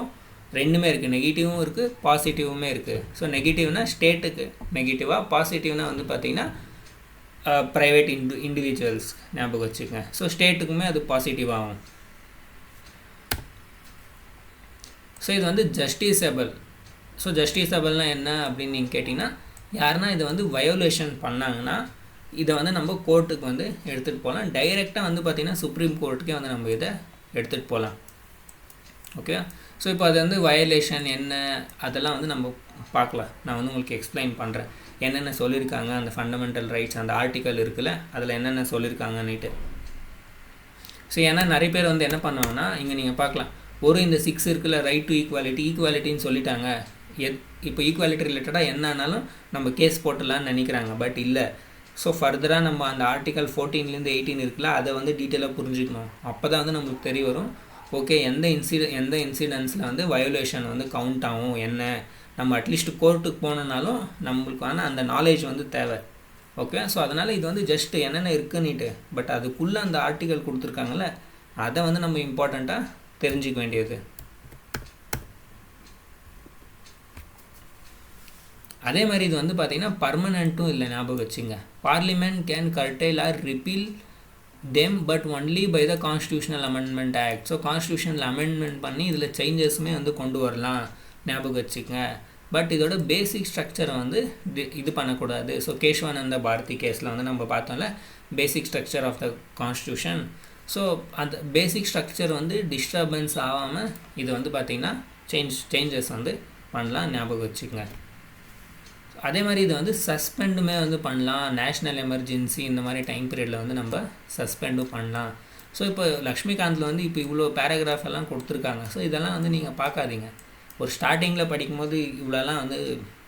ரெண்டுமே இருக்குது, நெகட்டிவும் இருக்குது பாசிட்டிவுமே இருக்குது. ஸோ நெகட்டிவ்னா ஸ்டேட்டுக்கு நெகட்டிவாக, பாசிட்டிவ்னா வந்து பார்த்திங்கன்னா ப்ரைவேட் இண்டிவிஜுவல்ஸ், ஞாபகம் வச்சுக்கோங்க. ஸோ ஸ்டேட்டுக்குமே அது பாசிட்டிவ் ஆகும். ஸோ இது வந்து ஜஸ்டிஸபிள். ஸோ ஜஸ்டிஸபிள்னால் என்ன அப்படின்னு நீங்கள் கேட்டிங்கன்னா யாருன்னா இதை வந்து வயோலேஷன் பண்ணாங்கன்னா இதை வந்து நம்ம கோர்ட்டுக்கு வந்து எடுத்துகிட்டு போகலாம். டைரெக்டாக வந்து பார்த்திங்கன்னா சுப்ரீம் கோர்ட்டுக்கே வந்து நம்ம இதை எடுத்துகிட்டு போகலாம். ஓகே, ஸோ இப்போ அது வந்து வயலேஷன் என்ன அதெல்லாம் வந்து நம்ம பார்க்கலாம். நான் வந்து உங்களுக்கு எக்ஸ்பிளைன் பண்ணுறேன் என்னென்ன சொல்லியிருக்காங்க, அந்த ஃபண்டமெண்டல் ரைட்ஸ் அந்த ஆர்டிக்கல் இருக்குல்ல அதில் என்னென்ன சொல்லியிருக்காங்கன்னுட்டு. ஸோ ஏன்னா நிறைய பேர் வந்து என்ன பண்ணுவாங்கன்னா இங்கே நீங்கள் பார்க்கலாம் ஒரு இந்த 6 இருக்குல்ல, ரைட் டு ஈக்குவாலிட்டின்னு சொல்லிட்டாங்க. இப்போ ஈக்குவாலிட்டி ரிலேட்டடாக என்னன்னாலும் நம்ம கேஸ் போட்டலான்னு நினைக்கிறாங்க. பட் இல்லை. ஸோ ஃபர்தராக நம்ம அந்த ஆர்டிகல் 14லேருந்து 18 இருக்குல்ல, அதை வந்து டீட்டெயிலாக புரிஞ்சுக்கணும். அப்போ தான் வந்து நம்மளுக்கு தெரிய வரும், ஓகே எந்த இன்சிடென்ட்ஸில் வந்து வயோலேஷன் வந்து கவுண்ட் ஆகும் என்ன. நம்ம அட்லீஸ்ட் கோர்ட்டுக்கு போனோன்னாலும் நம்மளுக்கான அந்த நாலேஜ் வந்து தேவை. ஓகே, ஸோ அதனால் இது வந்து ஜஸ்ட் என்னென்ன இருக்குன்னுட்டு, பட் அதுக்குள்ளே அந்த ஆர்டிகல் கொடுத்துருக்காங்கல்ல, அதை வந்து நம்ம இம்பார்ட்டண்ட்டாக தெரிஞ்சிக்க வேண்டியது. அதே மாதிரி இது வந்து பார்த்திங்கன்னா பர்மனெண்ட்டும் இல்லை, ஞாபகம் வச்சுங்க. Parliament can curtail or repeal them but only by the constitutional amendment act. So constitutional amendment பண்ணி இதில் சேஞ்சஸுமே வந்து கொண்டு வரலாம், ஞாபகம் வச்சுங்க. பட் இதோட பேசிக் ஸ்ட்ரக்சரை வந்து இது பண்ணக்கூடாது. ஸோ கேஷ்வானந்த பாரதி கேஸில் வந்து நம்ம பார்த்தோம்ல, basic structure of the constitution. So அந்த பேசிக் ஸ்ட்ரக்சர் வந்து டிஸ்டர்பன்ஸ் ஆகாமல் இது வந்து பார்த்திங்கன்னா சேஞ்சஸ் வந்து பண்ணலாம், ஞாபகம் வச்சுக்கோங்க. அதே மாதிரி இது வந்து சஸ்பெண்டுமே வந்து பண்ணலாம். நேஷ்னல் எமர்ஜென்சி இந்த மாதிரி டைம் பீரியடில் வந்து நம்ம சஸ்பெண்டும் பண்ணலாம். ஸோ இப்போ லக்ஷ்மிகாந்தில் வந்து இப்போ இவ்வளோ பேராகிராஃப் எல்லாம் கொடுத்துருக்காங்க. ஸோ இதெல்லாம் வந்து நீங்கள் பார்க்காதீங்க. ஒரு ஸ்டார்டிங்கில் படிக்கும்போது இவ்வளோலாம் வந்து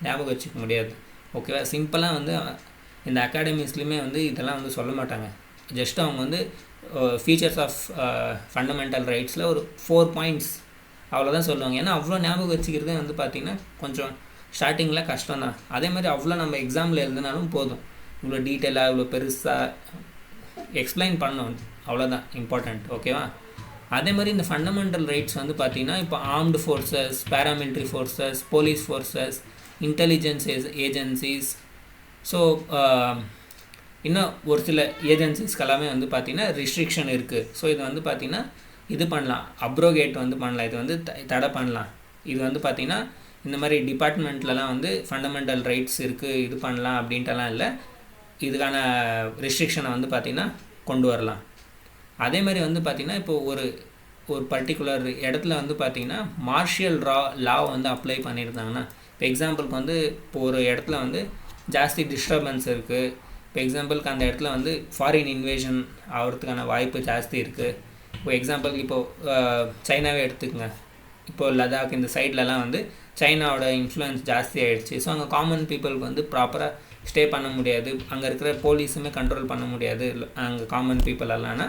ஞாபகம் வச்சுக்க முடியாது. ஓகேவா? சிம்பிளாக வந்து இந்த அகாடமிஸ்லேயுமே வந்து இதெல்லாம் வந்து சொல்ல மாட்டாங்க. ஜஸ்ட் அவங்க வந்து ஃபீச்சர்ஸ் ஆஃப் ஃபண்டமெண்டல் ரைட்ஸில் ஒரு 4 பாயிண்ட்ஸ் அவ்வளோதான் சொல்லுவாங்க. ஏன்னா அவ்வளோ ஞாபகம் வச்சுக்கிறதே வந்து பார்த்திங்கன்னா கொஞ்சம் ஸ்டார்டிங்கில் கஷ்டம் தான். அதே மாதிரி அவ்வளோ நம்ம எக்ஸாமில் எழுதினாலும் போதும், இவ்வளோ டீட்டெயிலாக இவ்வளோ பெருசாக எக்ஸ்பிளைன் பண்ணணும், அவ்வளோதான் இம்பார்ட்டண்ட். ஓகேவா? அதே மாதிரி இந்த ஃபண்டமெண்டல் ரைட்ஸ் வந்து பார்த்திங்கன்னா இப்போ armed forces, paramilitary forces, police forces, intelligence agencies, so இன்னும் ஒரு சில ஏஜென்சிஸ்க்கெல்லாமே வந்து பார்த்திங்கன்னா ரிஸ்ட்ரிக்ஷன் இருக்குது. ஸோ இது வந்து பார்த்திங்கன்னா இது பண்ணலாம், அப்ரோகேட் வந்து பண்ணலாம், இது வந்து தடை பண்ணலாம். இது வந்து பார்த்திங்கன்னா இந்த மாதிரி டிபார்ட்மெண்ட்லலாம் வந்து ஃபண்டமெண்டல் ரைட்ஸ் இருக்குது, இது பண்ணலாம் அப்படின்ட்டுலாம் இல்லை, இதுக்கான ரெஸ்ட்ரிக்ஷனை வந்து பார்த்திங்கன்னா கொண்டு வரலாம். அதே மாதிரி வந்து பார்த்திங்கன்னா இப்போ ஒரு பர்டிகுலர் இடத்துல வந்து பார்த்திங்கன்னா மார்ஷியல் லா வந்து அப்ளை பண்ணியிருந்தாங்கன்னா, இப்போ எக்ஸாம்பிளுக்கு வந்து இப்போ ஒரு இடத்துல வந்து ஜாஸ்தி டிஸ்டர்பன்ஸ் இருக்குது. இப்போ எக்ஸாம்பிளுக்கு அந்த இடத்துல வந்து ஃபாரின் இன்வேஷன் ஆகிறதுக்கான வாய்ப்பு ஜாஸ்தி இருக்குது. இப்போ எக்ஸாம்பிளுக்கு இப்போது சைனாவே எடுத்துக்கோங்க. இப்போது லடாக் இந்த சைட்லலாம் வந்து சைனாவோட இன்ஃப்ளூயன்ஸ் ஜாஸ்தி ஆகிடுச்சு. ஸோ அங்கே காமன் பீப்புளுக்கு வந்து ப்ராப்பராக ஸ்டே பண்ண முடியாது, அங்கே இருக்கிற போலீஸுமே கண்ட்ரோல் பண்ண முடியாது அங்கே காமன் பீப்புள் எல்லாம்னா.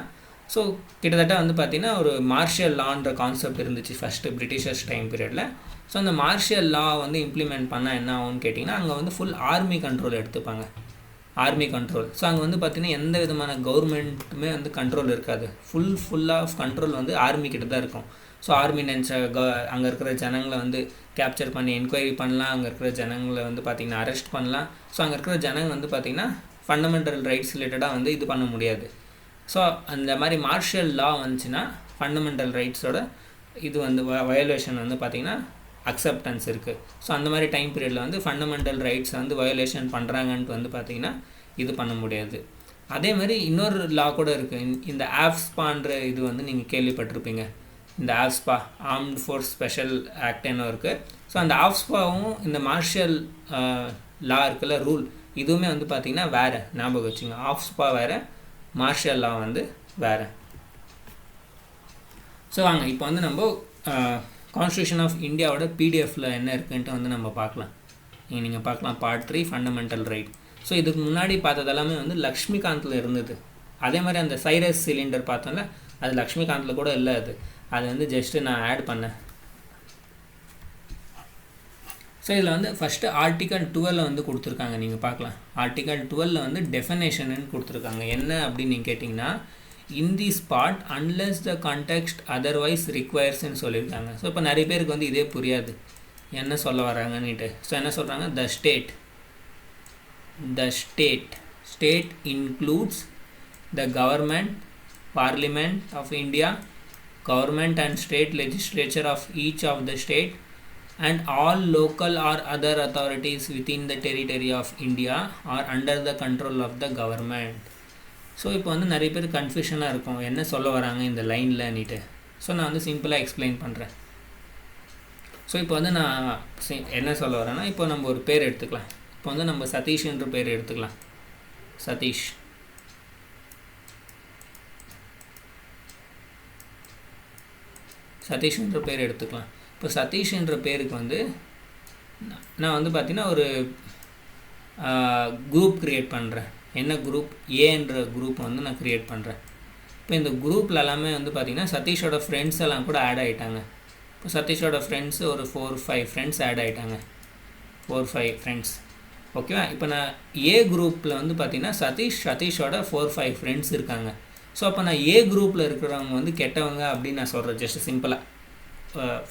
ஸோ கிட்டத்தட்ட வந்து பார்த்திங்கன்னா ஒரு மார்ஷியல் லான்ற கான்செப்ட் இருந்துச்சு ஃபஸ்ட்டு பிரிட்டிஷர்ஸ் டைம் பீரியடில். ஸோ அந்த மார்ஷியல் லா வந்து இம்ப்ளிமெண்ட் பண்ணால் என்ன ஆகும்னு கேட்டிங்கன்னா, அங்கே வந்து ஃபுல் ஆர்மி கண்ட்ரோல் எடுத்துப்பாங்க, ஆர்மி கண்ட்ரோல். ஸோ அங்கே வந்து பார்த்திங்கன்னா எந்த விதமான கவர்மெண்ட்டுமே வந்து கண்ட்ரோல் இருக்காது, ஃபுல் ஆஃப் கண்ட்ரோல் வந்து ஆர்மி கிட்ட தான் இருக்கும். ஸோ ஆர்மி நினச்ச அங்கே இருக்கிற ஜனங்களை வந்து கேப்சர் பண்ணி என்கொயரி பண்ணலாம், அங்கே இருக்கிற ஜனங்களை வந்து பார்த்திங்கன்னா அரெஸ்ட் பண்ணலாம். ஸோ அங்கே இருக்கிற ஜனங்க வந்து பார்த்திங்கன்னா ஃபண்டமெண்டல் ரைட்ஸ் ரிலேட்டடாக வந்து இது பண்ண முடியாது. ஸோ அந்த மாதிரி மார்ஷியல் லா வந்துச்சுன்னா ஃபண்டமெண்டல் ரைட்ஸோட இது வந்து வயோலேஷன் வந்து பார்த்திங்கன்னா அக்செப்டன்ஸ் இருக்குது. ஸோ அந்த மாதிரி டைம் பீரியடில் வந்து ஃபண்டமெண்டல் ரைட்ஸ் வந்து வயோலேஷன் பண்ணுறாங்கன்ட்டு வந்து பார்த்திங்கன்னா இது பண்ண முடியாது. அதே மாதிரி இன்னொரு லா கூட இருக்குது, இந்த ஆஃப்ஸ்பான்ற இது வந்து நீங்கள் கேள்விப்பட்டிருப்பீங்க. இந்த ஆஃப்ஸ்பா ஆர்ம்டு ஃபோர்ஸ் ஸ்பெஷல் ஆக்ட்னு இருக்குது. ஸோ அந்த ஆஃப்ஸ்பாவும் இந்த மார்ஷியல் லா இருக்குல்ல, ரூல், இதுவுமே வந்து பார்த்திங்கன்னா வேறு, ஞாபகம் வச்சுங்க. ஆஃப்ஸ்பா வேறு, மார்ஷியல் லா வந்து வேறு. ஸோ வாங்க இப்போ வந்து நம்ம கான்ஸ்டியூஷன் ஆஃப் இந்தியாவோட பிடிஎஃப்பில் என்ன இருக்குன்ட்டு வந்து நம்ம பார்க்கலாம். நீங்கள் பார்க்கலாம் பார்ட் 3 ஃபண்டமெண்டல் ரைட். ஸோ இதுக்கு முன்னாடி பார்த்தது எல்லாமே வந்து லக்ஷ்மிகாந்தில் இருந்தது. அதே மாதிரி அந்த சைரஸ் சிலிண்டர் பார்த்தோம்ல, அது லக்ஷ்மிகாந்தில் கூட இல்லை, அது வந்து ஜஸ்ட்டு நான் ஆட் பண்ணேன். ஸோ இதில் வந்து ஃபஸ்ட்டு ஆர்டிகல் 12 வந்து கொடுத்துருக்காங்க, நீங்கள் பார்க்கலாம். ஆர்டிகல் 12 வந்து டெஃபினேஷன்னு கொடுத்துருக்காங்க. என்ன அப்படின்னு நீங்கள் கேட்டிங்கன்னா, in this part unless the context otherwise ரிக்வயர்ஸ்ன்னு சொல்லியிருக்காங்க. ஸோ இப்போ நிறைய பேருக்கு வந்து இதே புரியாது, என்ன சொல்ல வராங்கன்னுட்டு. ஸோ என்ன சொல்கிறாங்க, the state includes the government, parliament of India, government and state legislature of each of the state, and all local or other authorities within the territory of India are under the control of the government. So இப்போ வந்து நிறைய பேர் கன்ஃபியூஷனாக இருக்கும், என்ன சொல்ல வராங்க இந்த லைனில்ன்னுட்டு. So நான் வந்து சிம்பிளாக எக்ஸ்பிளைன் பண்ணுறேன். ஸோ இப்போ வந்து நான் என்ன சொல்ல வரேன்னா, இப்போ நம்ம ஒரு பேர் எடுத்துக்கலாம். இப்போ வந்து நம்ம சதீஷ்ன்ற பேர் எடுத்துக்கலாம், சதீஷ். சதீஷ்ன்ற பேர் எடுத்துக்கலாம். இப்போ சதீஷ்ன்ற பேருக்கு வந்து நான் வந்து பார்த்திங்கன்னா ஒரு குரூப் க்ரியேட் பண்ணுறேன். என்ன குரூப்? ஏன்ற குரூப் வந்து நான் க்ரியேட் பண்ணுறேன். இப்போ இந்த குரூப்பில் எல்லாமே வந்து பார்த்திங்கன்னா சதீஷோட ஃப்ரெண்ட்ஸ் எல்லாம் கூட ஆட் ஆகிட்டாங்க. இப்போ சதீஷோட ஃப்ரெண்ட்ஸு ஒரு 4-5 ஃப்ரெண்ட்ஸ் ஆட் ஆகிட்டாங்க. 4-5 ஃப்ரெண்ட்ஸ். ஓகேவா? இப்போ நான் ஏ குரூப்பில் வந்து பார்த்திங்கன்னா சதீஷோட 4-5 ஃப்ரெண்ட்ஸ் இருக்காங்க. ஸோ அப்போ நான் ஏ குரூப்பில் இருக்கிறவங்க வந்து கெட்டவங்க அப்படின்னு நான் சொல்கிறேன், ஜஸ்ட் சிம்பிளாக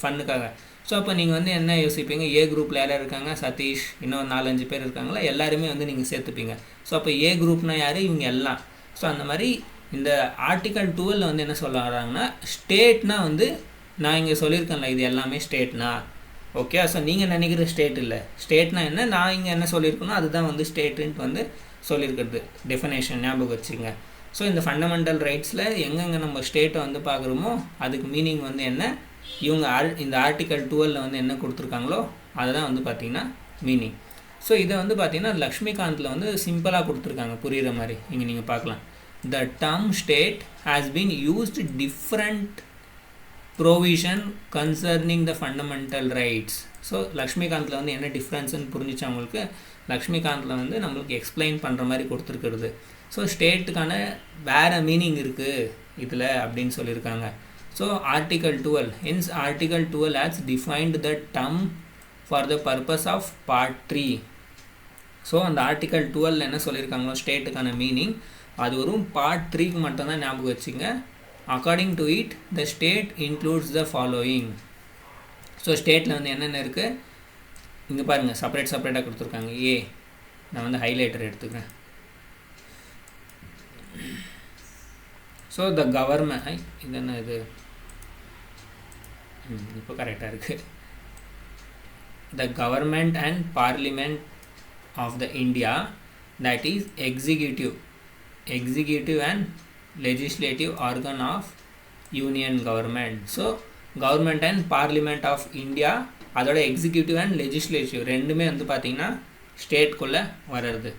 ஃபன்னுக்காக. ஸோ அப்போ நீங்கள் வந்து என்ன யோசிப்பீங்க? ஏ குரூப்பில் யார் இருக்காங்க? சதீஷ், இன்னும் 4-5 பேர் இருக்காங்களா, எல்லாருமே வந்து நீங்கள் சேர்த்துப்பீங்க. ஸோ அப்போ ஏ குரூப்னால் யார்? இவங்க எல்லாம். ஸோ அந்த மாதிரி இந்த ஆர்டிக்கல் 12 வந்து என்ன சொல்ல வராங்கன்னா, ஸ்டேட்னா வந்து நான் இங்கே சொல்லியிருக்கேன்ல, இது எல்லாமே ஸ்டேட்னா. ஓகே, ஸோ நீங்கள் நினைக்கிற ஸ்டேட் இல்லை. ஸ்டேட்னா என்ன, நான் இங்கே என்ன சொல்லியிருக்கணும் அதுதான் வந்து ஸ்டேட்டுன்ட்டு வந்து சொல்லியிருக்கிறது. டெஃபினேஷன் ஞாபகம் வச்சுங்க. ஸோ இந்த ஃபண்டமெண்டல் ரைட்ஸில் எங்கெங்கே நம்ம ஸ்டேட்டை வந்து பார்க்குறோமோ அதுக்கு மீனிங் வந்து என்ன, இவங்க இந்த ஆர்டிக்கல் 12 வந்து என்ன கொடுத்துருக்காங்களோ அதை தான் வந்து பார்த்திங்கன்னா மீனிங். ஸோ இதை வந்து பார்த்திங்கன்னா லக்ஷ்மிகாந்தில் வந்து சிம்பிளாக கொடுத்துருக்காங்க, புரிகிற மாதிரி. இங்கே நீங்கள் பார்க்கலாம். The term state has been used different provision concerning the fundamental rights. So லக்ஷ்மிகாந்தில் வந்து என்ன டிஃப்ரென்ஸ்ன்னு புரிஞ்சிச்சு அவங்களுக்கு. லக்ஷ்மிகாந்தில் வந்து நம்மளுக்கு எக்ஸ்பிளைன் பண்ணுற மாதிரி கொடுத்துருக்குறது. ஸோ ஸ்டேட்டுக்கான வேறு மீனிங் இருக்குது இதில் அப்படின்னு சொல்லியிருக்காங்க. So article 12, hence article 12 has defined the term for the purpose of part 3. So அந்த ஆர்டிக்கல் 12 என்ன சொல்லியிருக்காங்களோ ஸ்டேட்டுக்கான மீனிங், அது வரும் பார்ட் 3க்கு மட்டும்தான் ஞாபகம் வச்சுங்க. According to it the state includes the following. So ஸ்டேட்டில் வந்து என்னென்ன இருக்குது இங்கே பாருங்கள், செப்பரேட்டாக கொடுத்துருக்காங்க. நான் வந்து ஹைலைட்டர் எடுத்துக்கிறேன். ஸோ த கவர்மெண்ட், இது என்ன இது, இப்போ கரெக்டாக இருக்குது. The government and parliament of the India, that is executive and legislative organ of union government. So government and parliament of India, அதோட எக்ஸிக்யூட்டிவ் அண்ட் லெஜிஸ்லேட்டிவ் ரெண்டுமே வந்து பார்த்திங்கன்னா ஸ்டேட்குள்ளே வர்றது.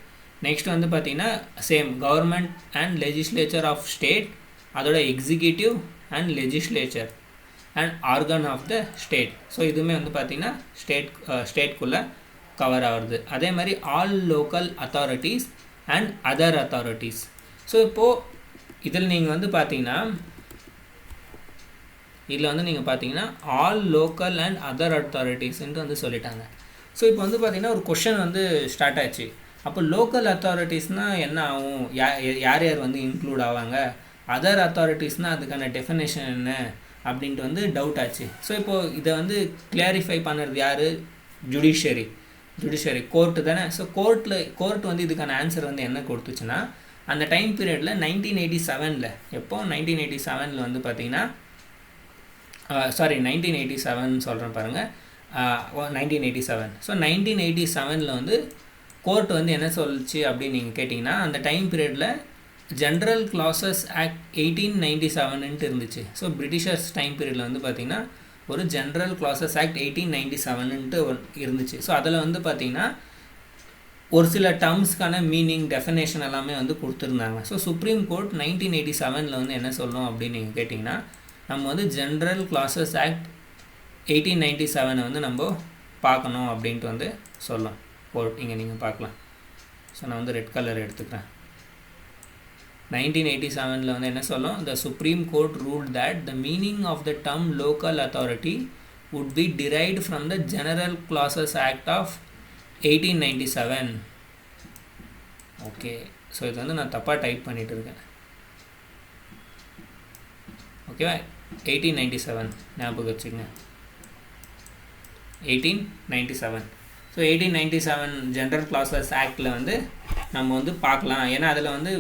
நெக்ஸ்ட் வந்து பார்த்திங்கன்னா same government and legislature of state, அதோட executive and legislature and organ of the state. So இதுவுமே வந்து பார்த்திங்கன்னா ஸ்டேட்குள்ளே கவர் ஆகுது. அதே மாதிரி all local authorities and other authorities. So இப்போது இதில் நீங்கள் வந்து பார்த்தீங்கன்னா ஆல் லோக்கல் அண்ட் அதர் அத்தாரிட்டிஸ்ன்ட்டு வந்து சொல்லிட்டாங்க. ஸோ இப்போ வந்து பார்த்திங்கன்னா ஒரு கொஷன் வந்து ஸ்டார்ட் ஆச்சு. அப்போ லோக்கல் அத்தாரிட்டிஸ்னால் என்ன ஆகும், யார் வந்து இன்க்ளூட் ஆவாங்க, அதர் அத்தாரிட்டிஸ்னால் அதுக்கான டெஃபினேஷன் என்ன அப்படின்ட்டு வந்து டவுட் ஆச்சு. ஸோ இப்போது இதை வந்து கிளாரிஃபை பண்ணுறது யார்? ஜுடிஷியரி கோர்ட்டு தானே. ஸோ கோர்ட் வந்து இதுக்கான ஆன்சர் வந்து என்ன கொடுத்துச்சுன்னா, அந்த டைம் பீரியடில் 1987 எப்போ 1987 வந்து பார்த்திங்கன்னா 1987 சொல்கிறேன் பாருங்கள், 1987. ஸோ 1987 வந்து கோர்ட் வந்து என்ன சொல்லிச்சு அப்படின்னு நீங்கள் கேட்டிங்கன்னா, அந்த டைம் பீரியடில் ஜென்ரல் கிளாஸஸ் ஆக்ட் 1897 இருந்துச்சு. ஸோ பிரிட்டிஷர்ஸ் டைம் பீரியடில் வந்து பார்த்திங்கன்னா ஒரு ஜென்ரல் கிளாஸஸ் ஆக்ட் 1897 இருந்துச்சு. ஸோ அதில் வந்து பார்த்திங்கன்னா ஒரு சில டேர்ம்ஸ்க்கான மீனிங் டெஃபினேஷன் எல்லாமே வந்து கொடுத்துருந்தாங்க. ஸோ சுப்ரீம் கோர்ட் 1987 வந்து என்ன சொல்லணும் அப்படின்னு நீங்கள் கேட்டிங்கன்னா, நம்ம வந்து ஜென்ரல் கிளாஸஸ் ஆக்ட் 1897 வந்து நம்ம பார்க்கணும் அப்படின்ட்டு வந்து சொல்லலாம் கோர்ட். இங்கே நீங்கள் பார்க்கலாம். ஸோ நான் வந்து ரெட் கலர் எடுத்துக்கிறேன். 1987 வந்து என்ன சொல்லும், the Supreme Court ruled that the meaning of the term local authority would be derived from the General Clauses Act of 1897. Okay, so இது வந்து நான் தப்பாக டைப் பண்ணிகிட்டு இருக்கேன். ஓகேவா, 1897 ஞாபகம் வச்சுக்கங்க, 1897. ஸோ 1897 ஜென்ரல் கிளாஸஸ் ஆக்டில் வந்து நம்ம வந்து பார்க்கலாம். ஏன்னா அதில் வந்து